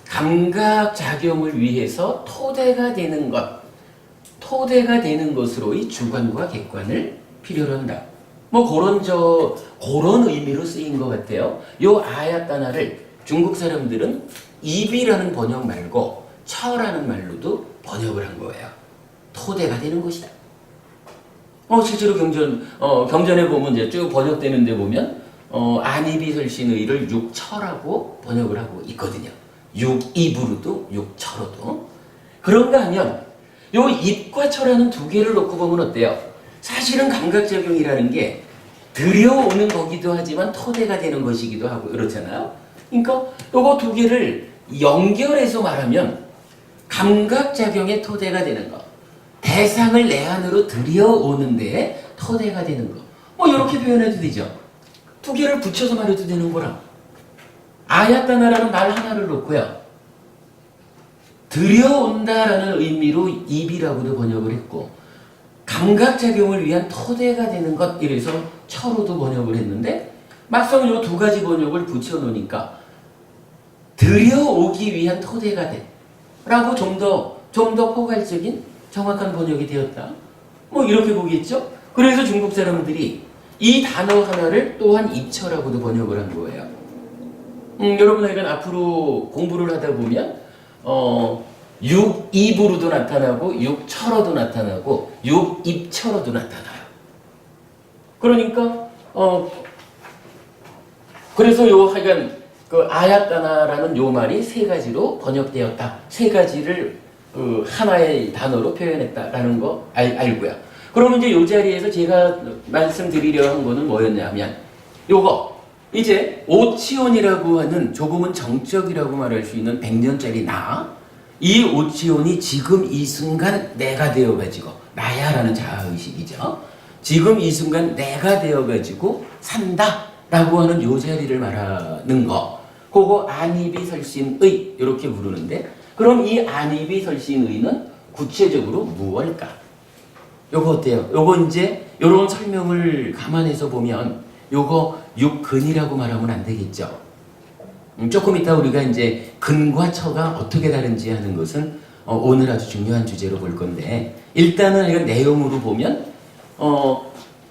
감각작용을 위해서 토대가 되는 것, 토대가 되는 것으로의 주관과 객관을 필요로 한다. 뭐 그런 의미로 쓰인 것 같아요. 요 아야따나를 중국 사람들은 입이라는 번역 말고 처라는 말로도 번역을 한 거예요. 토대가 되는 것이다. 실제로 경전에 보면 이제 쭉 번역되는 데 보면 안이비설신의를 육처라고 번역을 하고 있거든요. 육입으로도 육처로도. 그런가 하면 요 입과 처라는 두 개를 놓고 보면 어때요? 사실은 감각작용이라는 게 들여오는 거기도 하지만 토대가 되는 것이기도 하고 그렇잖아요. 그러니까 요거 두 개를 연결해서 말하면 감각작용의 토대가 되는 거, 대상을 내 안으로 들여오는 데에 토대가 되는 거, 뭐 이렇게 표현해도 되죠. 두 개를 붙여서 말해도 되는 거라. 아야따나라는 말 하나를 놓고요, 들여온다라는 의미로 입이라고도 번역을 했고, 감각작용을 위한 토대가 되는 것, 이래서 처로도 번역을 했는데, 막상 이 두 가지 번역을 붙여놓으니까 들여오기 위한 토대가 돼 라고 좀 더 포괄적인 정확한 번역이 되었다, 뭐 이렇게 보겠죠. 그래서 중국 사람들이 이 단어 하나를 또한 입처라고도 번역을 한 거예요. 여러분 하여간 앞으로 공부를 하다 보면 육입으로도 나타나고 육처로도 나타나고 육입처로도 나타나요. 그러니까 그래서 요 하여간 그 아야따나라는 요 말이 세 가지로 번역되었다. 세 가지를 하나의 단어로 표현했다라는 거 알고요. 그러면 이제 요 자리에서 제가 말씀드리려 한 거는 뭐였냐면, 요거 이제 오치온이라고 하는 조금은 정적이라고 말할 수 있는 100년짜리 나, 이 오치온이 지금 이 순간 내가 되어가지고, 나야라는 자아의식이죠. 지금 이 순간 내가 되어가지고 산다 라고 하는 요 자리를 말하는 거, 그거 안이비설신의 이렇게 부르는데, 그럼 이 안이비설신의는 구체적으로 무엇일까? 요거 어때요? 요거 이제 요런 설명을 감안해서 보면 요거 육근이라고 말하면 안 되겠죠. 조금 이따 우리가 이제 근과 처가 어떻게 다른지 하는 것은 오늘 아주 중요한 주제로 볼 건데, 일단은 이건 내용으로 보면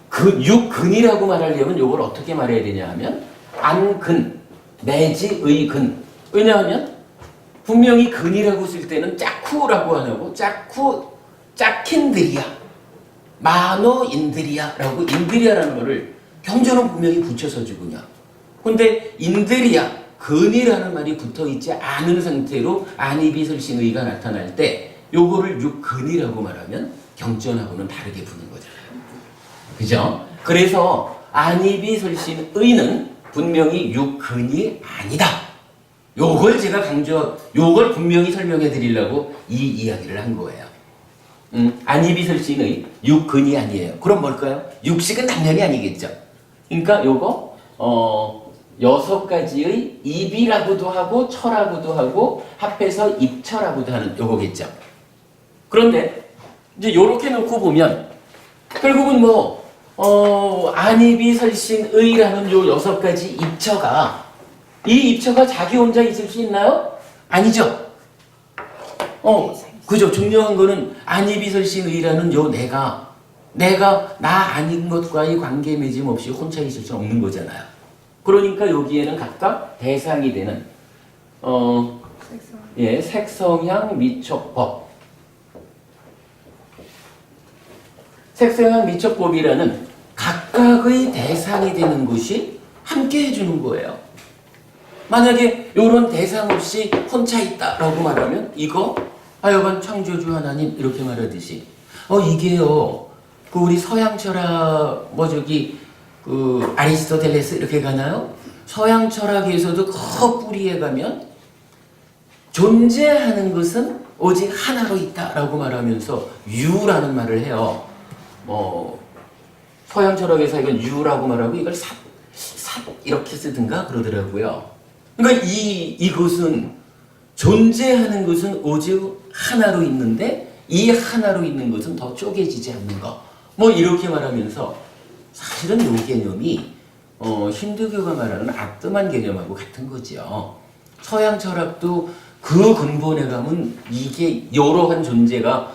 그 육근이라고 말하려면 요걸 어떻게 말해야 되냐 하면 안근 내지 의근. 왜냐하면 분명히 근이라고 쓸 때는 짜쿠라고 안 하고 짜킨드리아, 마노인드리아라고 인드리아라는 거를 경전은 분명히 붙여서 주군요. 근데 인드리아, 근이라는 말이 붙어있지 않은 상태로 안이비설신의가 나타날 때 요거를 육근이라고 말하면 경전하고는 다르게 부는 거잖아요. 그죠? 그래서 안이비설신의는 분명히 육근이 아니다. 요걸 제가 요걸 분명히 설명해 드리려고 이 이야기를 한 거예요. 안이비설신의 육근이 아니에요. 그럼 뭘까요? 육식은 당연히 아니겠죠. 그러니까 요거 6가지의 입이라고도 하고 처라고도 하고 합해서 입처라고도 하는 요거겠죠. 그런데 이제 요렇게 놓고 보면 결국은 안이비설신의라는 요 6가지 입처가, 이 입처가 자기 혼자 있을 수 있나요? 아니죠. 그죠. 중요한 거는 안이비설신의라는 요 내가 나 아닌 것과의 관계 맺음 없이 혼자 있을 수 없는 거잖아요. 그러니까 여기에는 각각 대상이 되는 색성향 미촉법. 색성향 미촉법이라는 각각의 대상이 되는 것이 함께 해주는 거예요. 만약에 이런 대상 없이 혼자 있다라고 말하면 이거 하여간 창조주 하나님 이렇게 말하듯이 이게요 그 우리 서양 철학 그 아리스토텔레스 이렇게 가나요? 서양 철학에서도 그 뿌리에 가면 존재하는 것은 오직 하나로 있다라고 말하면서 유라는 말을 해요. 서양 철학에서 이건 유라고 말하고 이걸 삿 이렇게 쓰든가 그러더라고요. 그러니까 이것은 존재하는 것은 오직 하나로 있는데 이 하나로 있는 것은 더 쪼개지지 않는 거. 뭐 이렇게 말하면서 사실은 이 개념이 힌두교가 말하는 아뜨만 개념하고 같은 거죠. 서양 철학도 그 근본에 가면 이게 이러한 존재가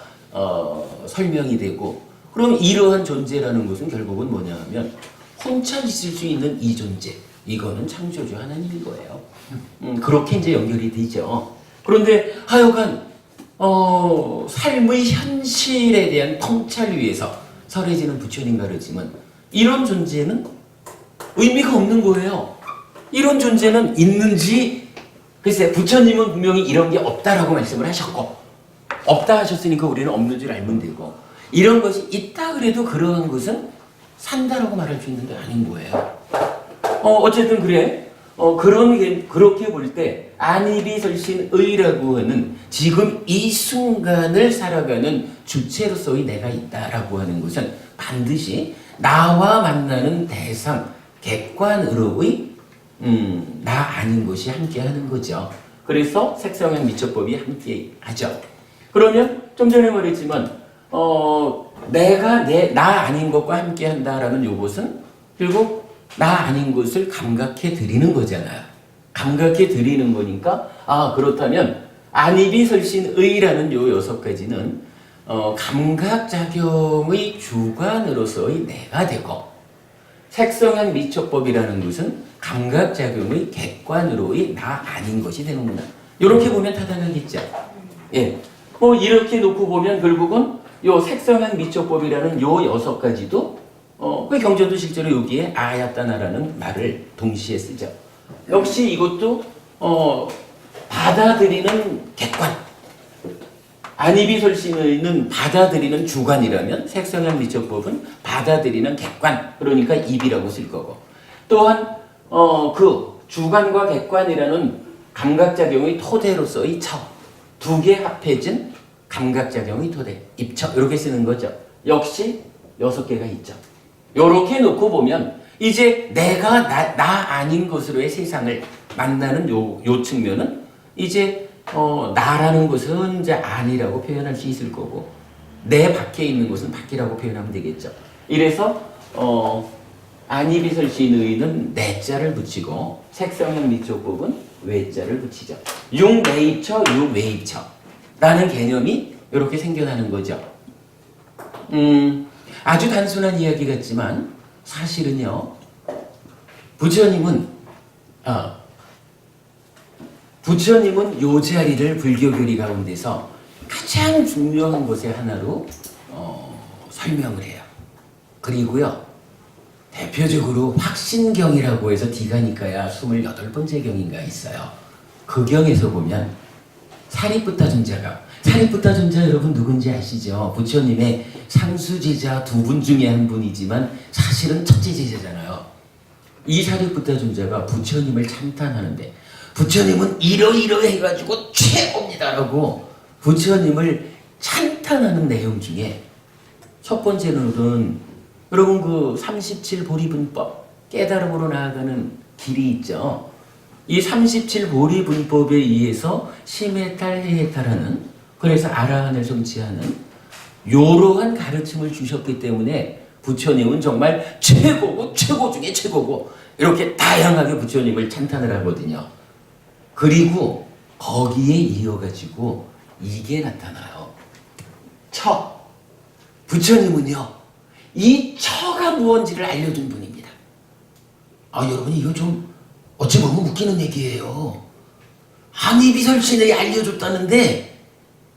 설명이 되고, 그럼 이러한 존재라는 것은 결국은 뭐냐 하면 혼자 있을 수 있는 이 존재, 이거는 창조주 하나님인 거예요. 그렇게 이제 연결이 되죠. 그런데 하여간 삶의 현실에 대한 통찰 위해서 설해지는 부처님 가르침은 이런 존재는 의미가 없는 거예요. 이런 존재는 있는지, 글쎄 부처님은 분명히 이런 게 없다라고 말씀을 하셨고, 없다 하셨으니까 우리는 없는 줄 알면 되고, 이런 것이 있다 그래도 그러한 것은 산다라고 말할 수 있는 게 아닌 거예요. 어쨌든 그래. 그렇게 볼 때 안이비설신의라고 하는 지금 이 순간을 살아가는 주체로서의 내가 있다라고 하는 것은 반드시 나와 만나는 대상, 객관으로의 나 아닌 것이 함께하는 거죠. 그래서 색성형 미처법이 함께하죠. 그러면 좀 전에 말했지만 내가 나 아닌 것과 함께한다라는 요것은 결국 나 아닌 것을 감각해 드리는 거잖아요. 감각해 드리는 거니까 그렇다면 안이비설신의라는 요 6가지는 감각작용의 주관으로서의 내가 되고, 색성한 미처법이라는 것은 감각작용의 객관으로의 나 아닌 것이 되는구나. 이렇게 보면 타당하겠죠. 예. 이렇게 놓고 보면 결국은 요 색성한 미처법이라는 요 6가지도 그 경전도 실제로 여기에 아야따나라는 말을 동시에 쓰죠. 역시 이것도 받아들이는 객관, 안이비설신의는 받아들이는 주관이라면 색성한 미처법은 받아들이는 객관, 그러니까 입이라고 쓸 거고, 또한 그 주관과 객관이라는 감각작용의 토대로서의 처, 두 개 합해진 감각작용의 토대, 입처, 이렇게 쓰는 거죠. 역시 6개가 있죠. 이렇게 놓고 보면 이제 내가 나 아닌 것으로의 세상을 만나는 요 측면은 이제 나라는 것은 이제 아니라고 표현할 수 있을 거고, 내 밖에 있는 것은 밖이라고 표현하면 되겠죠. 이래서 안이비설신의는 내자를 붙이고 색성형 미처법은 외자를 붙이죠. 융매입처, 유매입처라는 개념이 이렇게 생겨나는 거죠. 아주 단순한 이야기 같지만 사실은요, 부처님은 요 자리를 불교 교리 가운데서 가장 중요한 것의 하나로 설명을 해요. 그리고요, 대표적으로 확신경이라고 해서 디가니까야 28번째 경인가 있어요. 그 경에서 보면 사리푸타 존자 여러분 누군지 아시죠? 부처님의 상수제자 2분 중에 한 분이지만 사실은 첫째 제자잖아요. 이 사리푸타 존자가 부처님을 찬탄하는데, 부처님은 이러이러해가지고 최고입니다라고 부처님을 찬탄하는 내용 중에 첫 번째로는 여러분 그 37보리분법, 깨달음으로 나아가는 길이 있죠. 이 37보리분법에 의해서 심해탈 해해탈하는, 그래서 아라한을 성취하는 이러한 가르침을 주셨기 때문에 부처님은 정말 최고고 최고 중에 최고고 이렇게 다양하게 부처님을 찬탄을 하거든요. 그리고 거기에 이어가지고 이게 나타나요. 처. 부처님은요, 이 처가 무언지를 알려준 분입니다. 여러분 이거 좀 어찌 보면 웃기는 얘기예요. 안이비설신에 알려줬다는데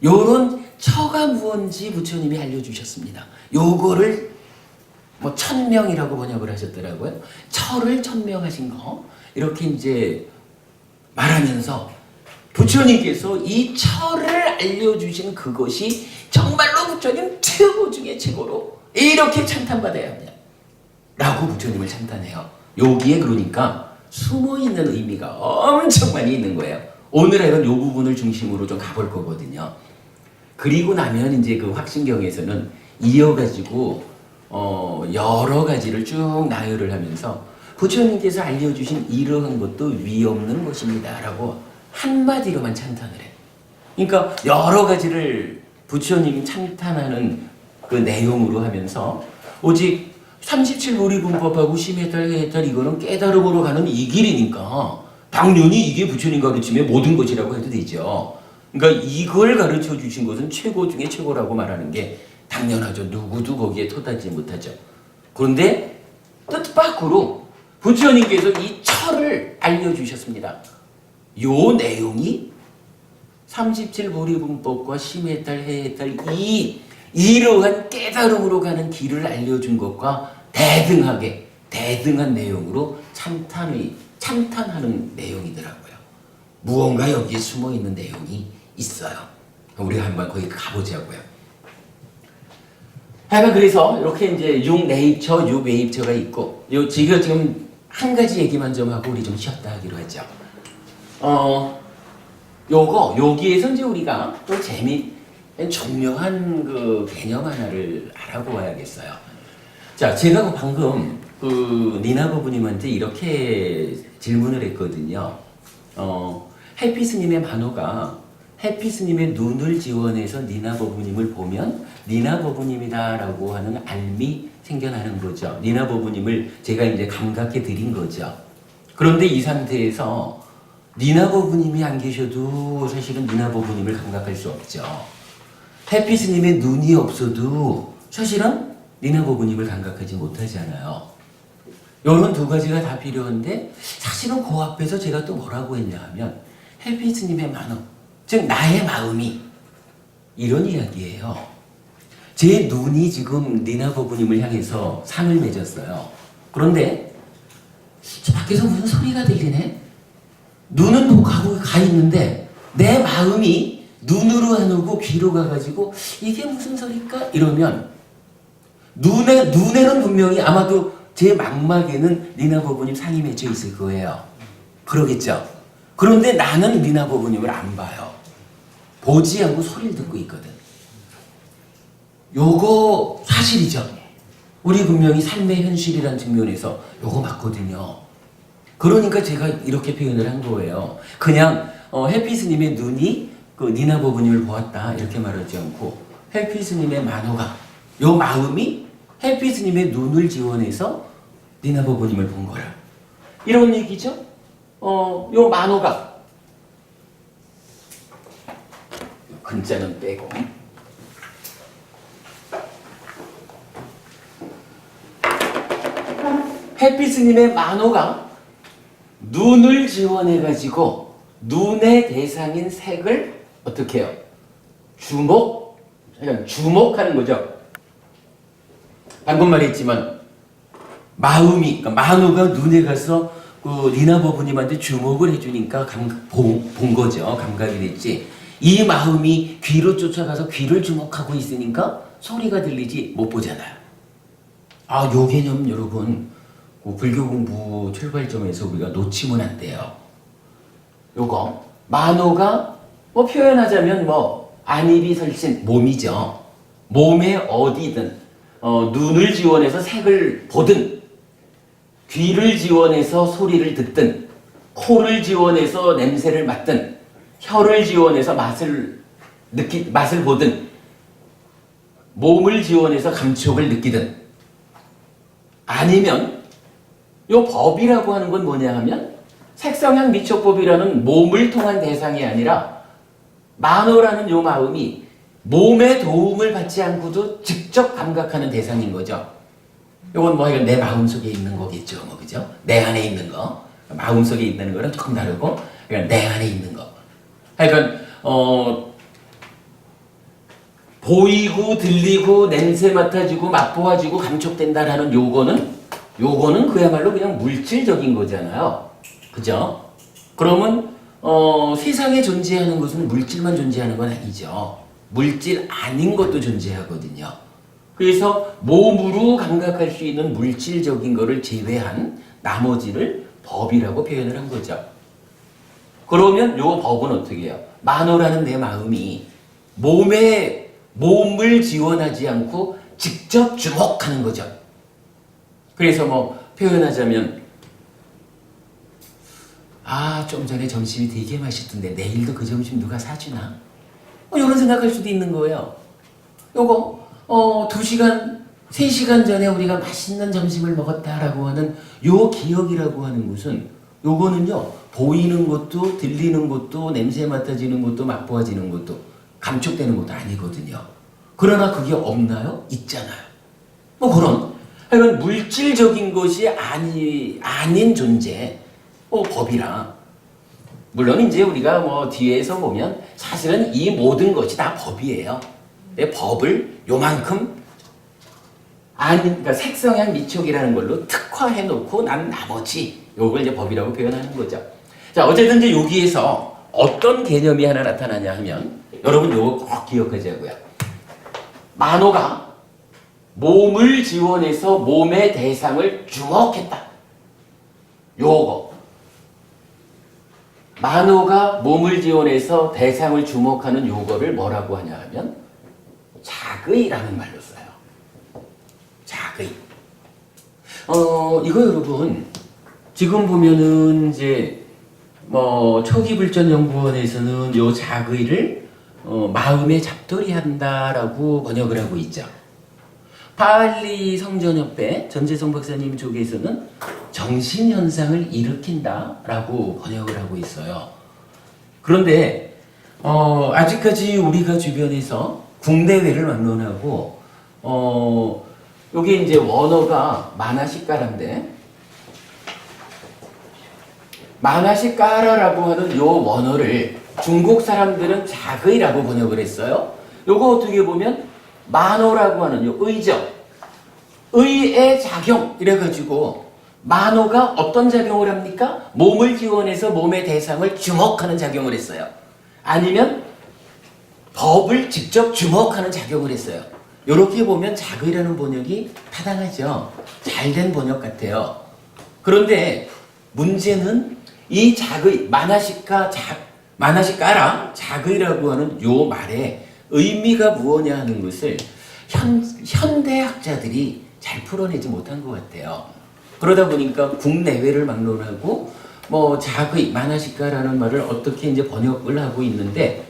요런 처가 무언지 부처님이 알려주셨습니다. 요거를 뭐 천명이라고 번역을 하셨더라고요. 처를 천명하신 거 이렇게 이제 말하면서 부처님께서 이 처를 알려주신 그것이 정말로 부처님 최고 중에 최고로 이렇게 찬탄받아야 합니다 라고 부처님을 찬탄해요. 여기에 그러니까 숨어있는 의미가 엄청 많이 있는 거예요. 오늘은 이 부분을 중심으로 좀 가볼 거거든요. 그리고 나면 이제 그 확신경에서는 이어가지고 여러 가지를 쭉 나열을 하면서 부처님께서 알려주신 이러한 것도 위 없는 것입니다 라고 한마디로만 찬탄을 해요. 그러니까 여러 가지를 부처님 찬탄하는 그 내용으로 하면서 오직 37보리분법하고 심해탈 해해탈 이거는 깨달음으로 가는 이 길이니까 당연히 이게 부처님 가르침의 모든 것이라고 해도 되죠. 그러니까 이걸 가르쳐 주신 것은 최고 중에 최고라고 말하는 게 당연하죠. 누구도 거기에 토다지 못하죠. 그런데 뜻밖으로 부처님께서 이 철을 알려주셨습니다. 요 내용이 37보리분법과 심에 딸 해에 딸 이러한 깨달음으로 가는 길을 알려준 것과 대등한 내용으로 참탄하는 내용이더라고요. 무언가 여기에 숨어 있는 내용이 있어요. 우리가 한번 거기 가보자고요. 하여간 그래서 이렇게 이제 6네이처, 6웨이처가 있고, 지금 한 가지 얘기만 좀 하고 우리 좀 쉬었다 하기로 했죠. 여기에서 이제 우리가 또 중요한 그 개념 하나를 알아보아야겠어요. 자, 제가 방금 니나 부부님한테 이렇게 질문을 했거든요. 해피 스님의 만호가 해피 스님의 눈을 지원해서 니나 부부님을 보면 니나 부부님이다라고 하는 알미 생겨나는 거죠. 니나 부부님을 제가 이제 감각해 드린 거죠. 그런데 이 상태에서 니나 부부님이 안 계셔도 사실은 니나 부부님을 감각할 수 없죠. 해피 스님의 눈이 없어도 사실은 니나 부부님을 감각하지 못하잖아요. 이런 두 가지가 다 필요한데 사실은 그 앞에서 제가 또 뭐라고 했냐 하면 해피 스님의 만호, 즉 나의 마음이 이런 이야기예요. 제 눈이 지금 니나 부부님을 향해서 상을 맺었어요. 그런데 저 밖에서 무슨 소리가 들리네? 눈은 가 있는데 내 마음이 눈으로 안 오고 귀로 가가지고 이게 무슨 소리일까? 이러면 눈에는 분명히 아마도 제 망막에는 니나 부부님 상이 맺혀 있을 거예요. 그러겠죠? 그런데 나는 니나 부부님을 안 봐요. 보지 않고 소리를 듣고 있거든. 요거 사실이죠. 우리 분명히 삶의 현실이라는 측면에서 요거 맞거든요. 그러니까 제가 이렇게 표현을 한 거예요. 그냥 해피 스님의 눈이 그 니나 부부님을 보았다 이렇게 말하지 않고 해피 스님의 만호가 요 마음이 해피 스님의 눈을 지원해서 니나 부부님을 본 거라. 이런 얘기죠. 요 만호가 글자는 빼고 해피 스님의 만호가 눈을 지원해가지고 눈의 대상인 색을 어떻게 해요? 주목하는 거죠. 방금 말했지만 그러니까 만호가 눈에 가서 그 니나 부부님한테 주목을 해주니까 본 거죠. 감각이 됐지. 이 마음이 귀로 쫓아가서 귀를 주목하고 있으니까 소리가 들리지 못 보잖아요. 요 개념 여러분 불교 공부 출발점에서 우리가 놓치면 안 돼요. 요거 만호가 표현하자면 안입이 설신 몸이죠. 몸에 어디든 눈을 지원해서 색을 보든 귀를 지원해서 소리를 듣든 코를 지원해서 냄새를 맡든 혀를 지원해서 맛을 보든 몸을 지원해서 감촉을 느끼든 아니면 요 법이라고 하는 건 뭐냐 하면 색성향 미촉법이라는 몸을 통한 대상이 아니라 만호라는 요 마음이 몸의 도움을 받지 않고도 직접 감각하는 대상인 거죠. 요건 이건 내 마음속에 있는 거겠죠. 그죠? 내 안에 있는 거. 마음속에 있다는 거랑 조금 다르고 그러니까 내 안에 있는 거. 그러니까 보이고 들리고 냄새 맡아지고 맛보아지고 감촉된다라는 요거는 그야말로 그냥 물질적인 거잖아요. 그죠? 그러면 세상에 존재하는 것은 물질만 존재하는 건 아니죠. 물질 아닌 것도 존재하거든요. 그래서 몸으로 감각할 수 있는 물질적인 거를 제외한 나머지를 법이라고 표현을 한 거죠. 그러면 요 법은 어떻게 해요? 만호라는 내 마음이 몸을 지원하지 않고 직접 주목하는 거죠. 그래서 표현하자면 좀 전에 점심이 되게 맛있던데 내일도 그 점심 누가 사주나? 이런 생각할 수도 있는 거예요. 요거 2시간, 3시간 전에 우리가 맛있는 점심을 먹었다라고 하는 요 기억이라고 하는 것은 요거는요 보이는 것도 들리는 것도 냄새 맡아지는 것도 맛보아지는 것도 감촉되는 것도 아니거든요. 그러나 그게 없나요? 있잖아요. 그런 하여간 물질적인 것이 아닌 존재, 법이라. 물론 이제 우리가 뭐 뒤에서 보면 사실은 이 모든 것이 다 법이에요. 근데 법을 요만큼 그러니까 색성향 미촉이라는 걸로 특화해 놓고 난 나머지 요걸 이제 법이라고 표현하는 거죠. 자, 어쨌든 이제 여기에서 어떤 개념이 하나 나타나냐 하면 여러분 요거 꼭 기억하자고요. 만호가 몸을 지원해서 몸의 대상을 주목했다. 요거. 만호가 몸을 지원해서 대상을 주목하는 요거를 뭐라고 하냐 하면 자의라는 말로 써요. 자의. 이거 여러분 지금 보면은 이제 뭐 초기불전연구원에서는 요 자의를 마음에 잡돌이 한다라고 번역을 하고 있죠. 파알리 성전협회 전재성 박사님 쪽에서는 정신현상을 일으킨다라고 번역을 하고 있어요. 그런데 아직까지 우리가 주변에서 국내외를 막론하고 여기 이제 원어가 마나시까라인데 마나시까라라고 하는 요 원어를 중국 사람들은 자의라고 번역을 했어요. 요거 어떻게 보면 만호라고 하는 요 의죠. 의의 작용 이래가지고 만호가 어떤 작용을 합니까? 몸을 지원해서 몸의 대상을 주목하는 작용을 했어요. 아니면 법을 직접 주목하는 작용을 했어요. 이렇게 보면 자의라는 번역이 타당하죠. 잘된 번역 같아요. 그런데 문제는 이 자의, 마나시까라 자의라고 하는 요 말의 의미가 무엇냐 하는 것을 현대학자들이 잘 풀어내지 못한 것 같아요. 그러다 보니까 국내외를 막론하고 뭐 자의, 마나시까라는 말을 어떻게 이제 번역을 하고 있는데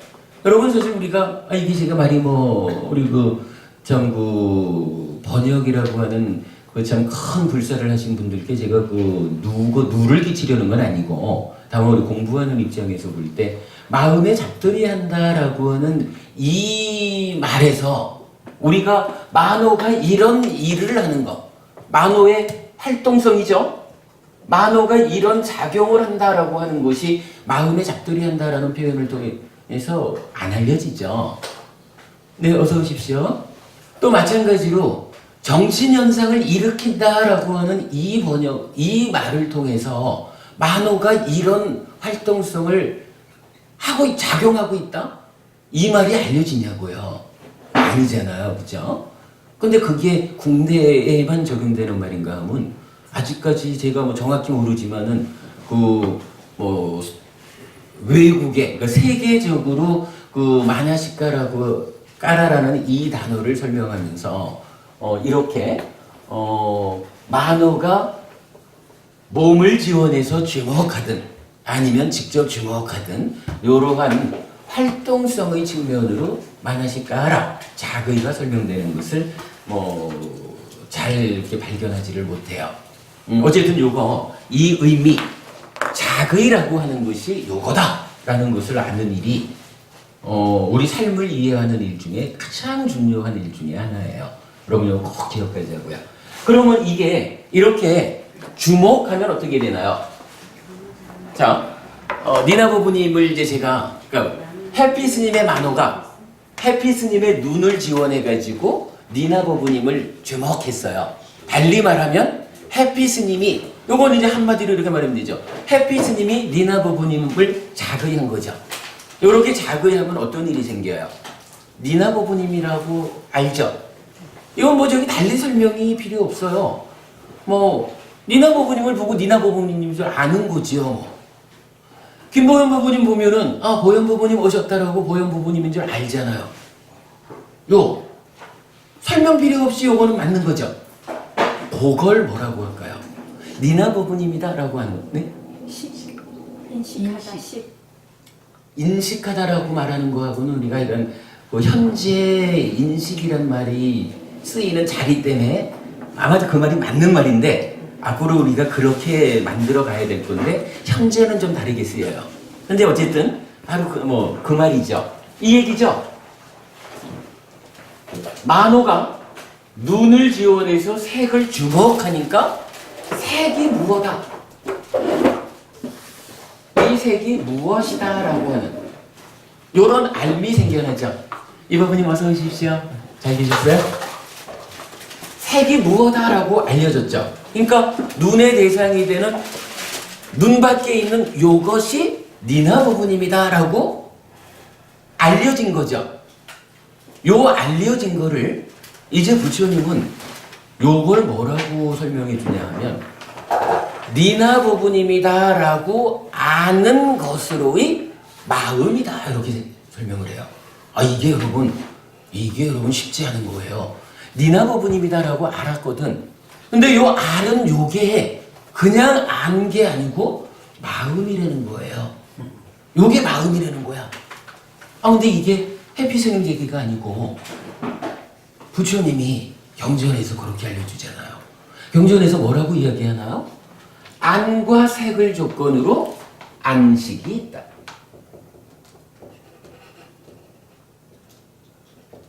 여러분 사실 우리가 이게 제가 말이 우리 번역이라고 하는 그 참 큰 불사를 하신 분들께 제가 누를 끼치려는 건 아니고 다만 우리 공부하는 입장에서 볼 때 마음에 잡돌이 한다라고 하는 이 말에서 우리가 만호가 이런 일을 하는 것, 만호의 활동성이죠. 만호가 이런 작용을 한다라고 하는 것이 마음에 잡돌이 한다라는 표현을 통해서 안 알려지죠. 네, 어서 오십시오. 또 마찬가지로 정신현상을 일으킨다라고 하는 이 번역, 이 말을 통해서 만호가 이런 활동성을 작용하고 있다? 이 말이 알려지냐고요? 아니잖아요. 그죠? 근데 그게 국내에만 적용되는 말인가 하면 아직까지 제가 정확히 모르지만은 외국에, 그러니까 세계적으로 까라라는 이 단어를 설명하면서 이렇게 만호가 몸을 지원해서 주목하든 아니면 직접 주목하든 이러한 활동성의 측면으로 마나시까라 자의가 설명되는 것을 잘 이렇게 발견하지를 못해요. 어쨌든 이 의미 자의라고 하는 것이 요거다라는 것을 아는 일이 우리 삶을 이해하는 일 중에 가장 중요한 일 중에 하나예요. 여러분 이거 꼭 기억하자고요. 그러면 이게 이렇게 주목하면 어떻게 되나요? 자, 니나 부부님을 이제 제가 해피 스님의 만호가 해피 스님의 눈을 지원해가지고 니나 부부님을 주목했어요. 달리 말하면 해피 스님이 요건 이제 한마디로 이렇게 말하면 되죠. 해피 스님이 니나 부부님을 자의한 거죠. 이렇게 자의하면 어떤 일이 생겨요? 니나 부부님이라고 알죠? 이건 저기 달리 설명이 필요 없어요. 니나 부부님을 보고 니나 부부님인 줄 아는 거지요. 김보현 부부님 보면은 보현 부부님 오셨다라고 보현 부부님인 줄 알잖아요. 설명 필요 없이 요거는 맞는 거죠. 그걸 뭐라고 할까요? 니나 부부님이다라고 하는 네? 인식하다라고 말하는 거하고는 우리가 이런 현재 인식이란 말이 쓰이는 자리 때문에 아마도 그 말이 맞는 말인데 앞으로 우리가 그렇게 만들어 가야 될 건데 현재는 좀 다르게 쓰여요. 근데 어쨌든 바로 그 말이죠. 이 얘기죠. 만호가 눈을 지원해서 색을 주목하니까 색이 무엇이다. 이 색이 무엇이다 라고 하는 요런 알미 생겨나죠. 이바분님 어서 오십시오. 잘 계셨어요? 색이 무엇이다 라고 알려졌죠. 그러니까 눈의 대상이 되는 눈 밖에 있는 요것이 니나 부분입니다 라고 알려진 거죠. 요 알려진 거를 이제 부처님은 요걸 뭐라고 설명해 주냐 하면 니나 부분입니다 라고 아는 것으로의 마음이다 이렇게 설명을 해요. 이게 여러분 쉽지 않은 거예요. 니나 부분입니다 라고 알았거든. 근데 요 알은 요게 그냥 안 게 아니고 마음이라는 거예요. 요게 마음이라는 거야. 근데 이게 해피생일 얘기가 아니고 부처님이 경전에서 그렇게 알려주잖아요. 경전에서 뭐라고 이야기하나요? 안과 색을 조건으로 안식이 있다.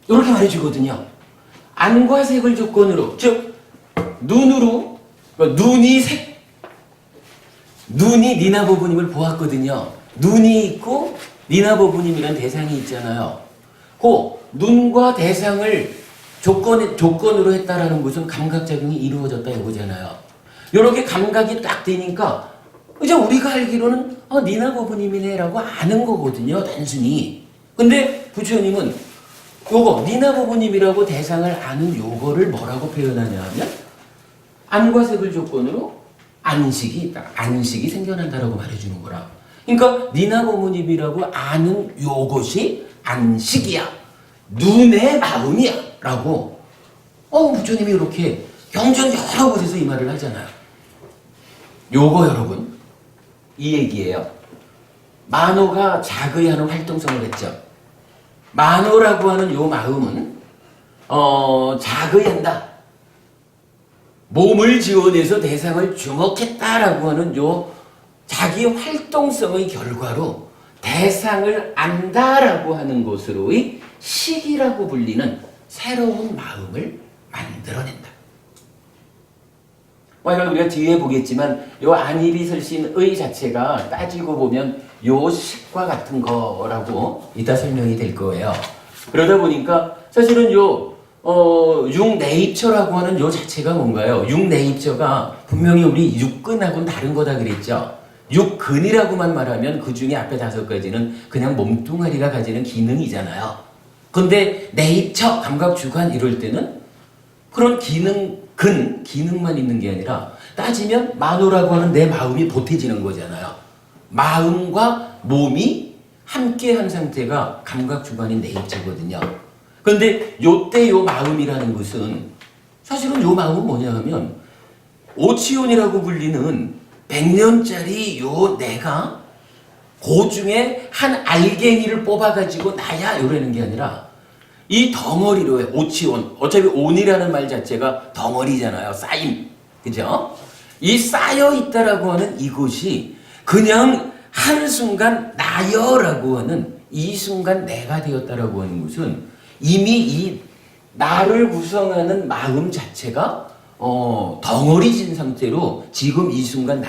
이렇게 말해주거든요. 안과 색을 조건으로, 즉 눈으로, 그러니까 눈이 니나 부부님을 보았거든요. 눈이 있고 니나 부부님이라는 대상이 있잖아요. 그 눈과 대상을 조건으로 했다라는 것은 감각작용이 이루어졌다 이거잖아요. 이렇게 감각이 딱 되니까 이제 우리가 알기로는 니나 부부님이네라고 아는 거거든요. 단순히. 근데 부처님은 요거 니나 부부님이라고 대상을 아는 요거를 뭐라고 표현하냐 하면 안과 색을 조건으로 안식이 있다. 안식이 생겨난다라고 말해주는 거라. 그러니까 니나 부부님이라고 아는 요것이 안식이야. 눈의 마음이야. 라고 부처님이 이렇게 경전 여러 곳에서 이 말을 하잖아요. 요거 여러분 이 얘기예요. 만호가 자의하는 활동성을 했죠. 만호라고 하는 요 마음은 자의한다. 몸을 지원해서 대상을 주목했다라고 하는 요 자기 활동성의 결과로 대상을 안다라고 하는 것으로의 식이라고 불리는 새로운 마음을 만들어낸다. 이건 우리가 뒤에 보겠지만 요 안이비설신의 자체가 따지고 보면 요 식과 같은 거라고 이따 설명이 될 거예요. 그러다 보니까 사실은 요 육내입처라고 하는 요 자체가 뭔가요? 육내입처가 분명히 우리 육근하고는 다른 거다 그랬죠. 육근이라고만 말하면 그 중에 앞에 5가지는 그냥 몸뚱아리가 가지는 기능이잖아요. 근데 내입처, 감각, 주관 이럴 때는 그런 기능만 있는 게 아니라 따지면 만호라고 하는 내 마음이 보태지는 거잖아요. 마음과 몸이 함께한 상태가 감각, 주관인 내입처거든요. 그런데 요때 요 마음이라는 것은 사실은 요 마음은 뭐냐 하면 오치온이라고 불리는 100년짜리 요 내가 그 중에 한 알갱이를 뽑아가지고 나야 요라는 게 아니라 이 덩어리로 해. 오치온. 어차피 온이라는 말 자체가 덩어리잖아요. 쌓임. 그죠? 이 쌓여있다라고 하는 이것이 그냥 한순간 나여라고 하는 이 순간 내가 되었다라고 하는 것은 이미 이 나를 구성하는 마음 자체가 덩어리진 상태로 지금 이 순간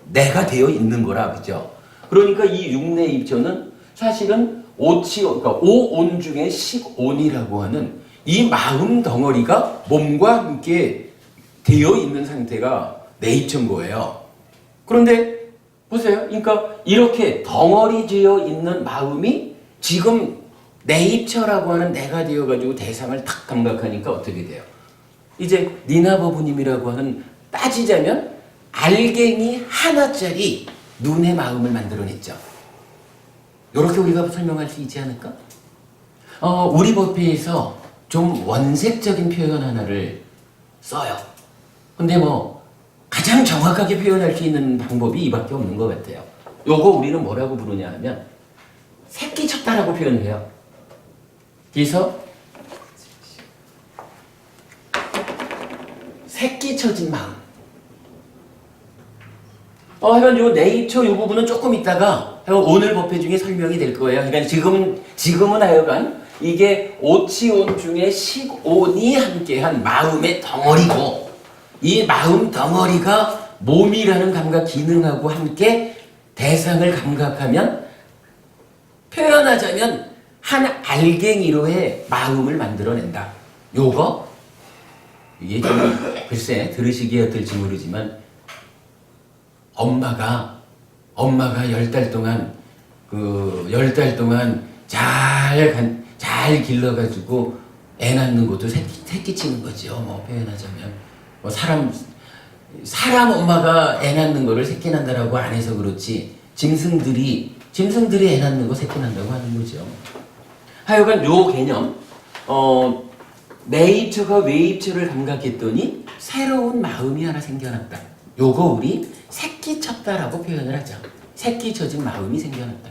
내가 되어 있는 거라. 그죠? 그러니까 이 육내 입처는 사실은 오치온, 그러니까 오온 중에 식온이라고 하는 이 마음 덩어리가 몸과 함께 되어 있는 상태가 내입처인 거예요. 그런데 보세요. 그러니까 이렇게 덩어리 되어 있는 마음이 지금 내입처라고 하는 내가 되어가지고 대상을 탁 감각하니까 어떻게 돼요? 이제 니나버부님이라고 하는 따지자면 알갱이 하나짜리 눈의 마음을 만들어냈죠. 이렇게 우리가 설명할 수 있지 않을까? 우리 법회에서 좀 원색적인 표현 하나를 써요. 근데 가장 정확하게 표현할 수 있는 방법이 이밖에 없는 것 같아요. 요거 우리는 뭐라고 부르냐 하면 새끼 쳤다라고 표현을 해요. 그래서 새끼 쳐진 마음. 하여간 요 네이처 요 부분은 조금 있다가 오늘 법회 중에 설명이 될 거예요. 그러니까 지금은 하여간 이게 오치온 중에 식온이 함께한 마음의 덩어리고 이 마음 덩어리가 몸이라는 감각 기능하고 함께 대상을 감각하면 표현하자면 한 알갱이로의 마음을 만들어낸다. 요거 이게 좀 글쎄 들으시기에 어떨지 모르지만 엄마가 10달 동안 그 10달 동안 잘 길러가지고 애 낳는 것도 새끼 치는 거죠. 뭐 표현하자면 뭐 사람 엄마가 애 낳는 거를 새끼 난다라고 안 해서 그렇지 짐승들이 애 낳는 거 새끼 난다고 하는 거죠. 하여간 요 개념 내입처가 외입처를 감각했더니 새로운 마음이 하나 생겨났다. 요거 우리 새끼 쳤다라고 표현을 하죠. 새끼 젖은 마음이 생겨났다.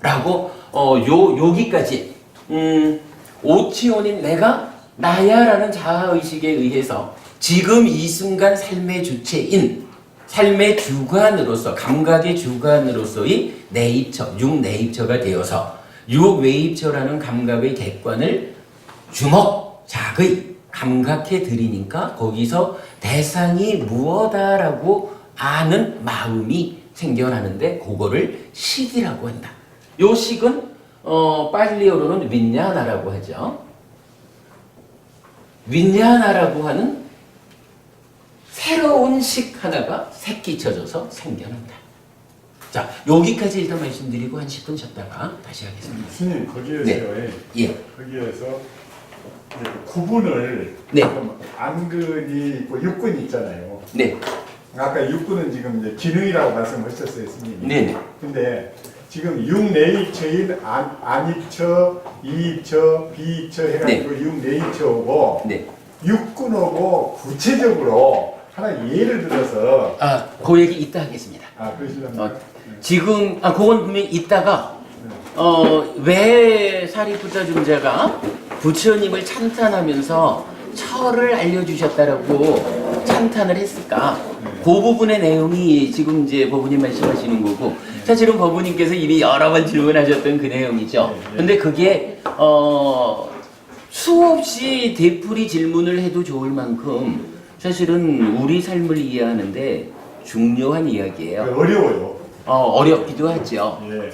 라고 여기까지 오치온인 내가 나야라는 자아의식에 의해서 지금 이 순간 삶의 주체인 삶의 주관으로서 감각의 주관으로서의 내입처, 육내입처가 되어서 육외입처라는 감각의 객관을 주먹작의 감각해 드리니까 거기서 대상이 무엇다라고 아는 마음이 생겨나는데 그거를 식이라고 한다. 요 식은 팔리어로는 윈냐나라고 하죠. 윈냐나라고 하는 새로운 식 하나가 새끼 쳐져서 생겨난다. 자, 여기까지 일단 말씀드리고 한 10분 쉬었다가 다시 하겠습니다. 스님 거기에서 예. 거기에서 이제 구분을 네. 안근이 있고 육근이 있잖아요. 네. 아까 육근은 지금 이제 기능이라고 말씀하셨어요, 스님. 네. 근데 지금 육내입처인 안입처, 이입처, 비입처 해가지고 육내입처고 네. 육근하고 구체적으로 하나 예를 들어서 그 얘기 이따 하겠습니다. 그러시려면 지금 그건 분명히 이따가 왜 사리푸타 존자가 부처님을 찬탄하면서 철을 알려주셨다라고 찬탄을 했을까? 그 부분의 내용이 지금 이제 법부님 말씀하시는 거고 사실은 법부님께서 이미 여러 번 질문하셨던 그 내용이죠. 근데 그게 수없이 되풀이 질문을 해도 좋을 만큼 사실은 우리 삶을 이해하는데 중요한 이야기예요. 어려워요. 어렵기도 하죠. 예.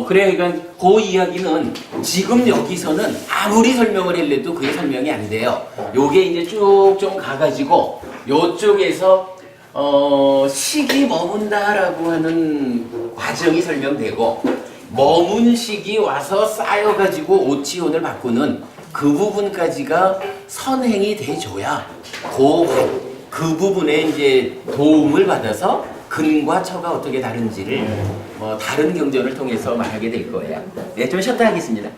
그러니까 그 이야기는 지금 여기서는 아무리 설명을 해도 그게 설명이 안 돼요. 요게 이제 쭉 좀 가가지고 요쪽에서 식이 머문다라고 하는 과정이 설명되고 머문 식이 와서 쌓여가지고 오치온을 바꾸는 그 부분까지가 선행이 돼줘야 그 부분에 이제 도움을 받아서 근과 처가 어떻게 다른지를 다른 경전을 통해서 말하게 될 거예요. 네, 좀 쉬었다 하겠습니다.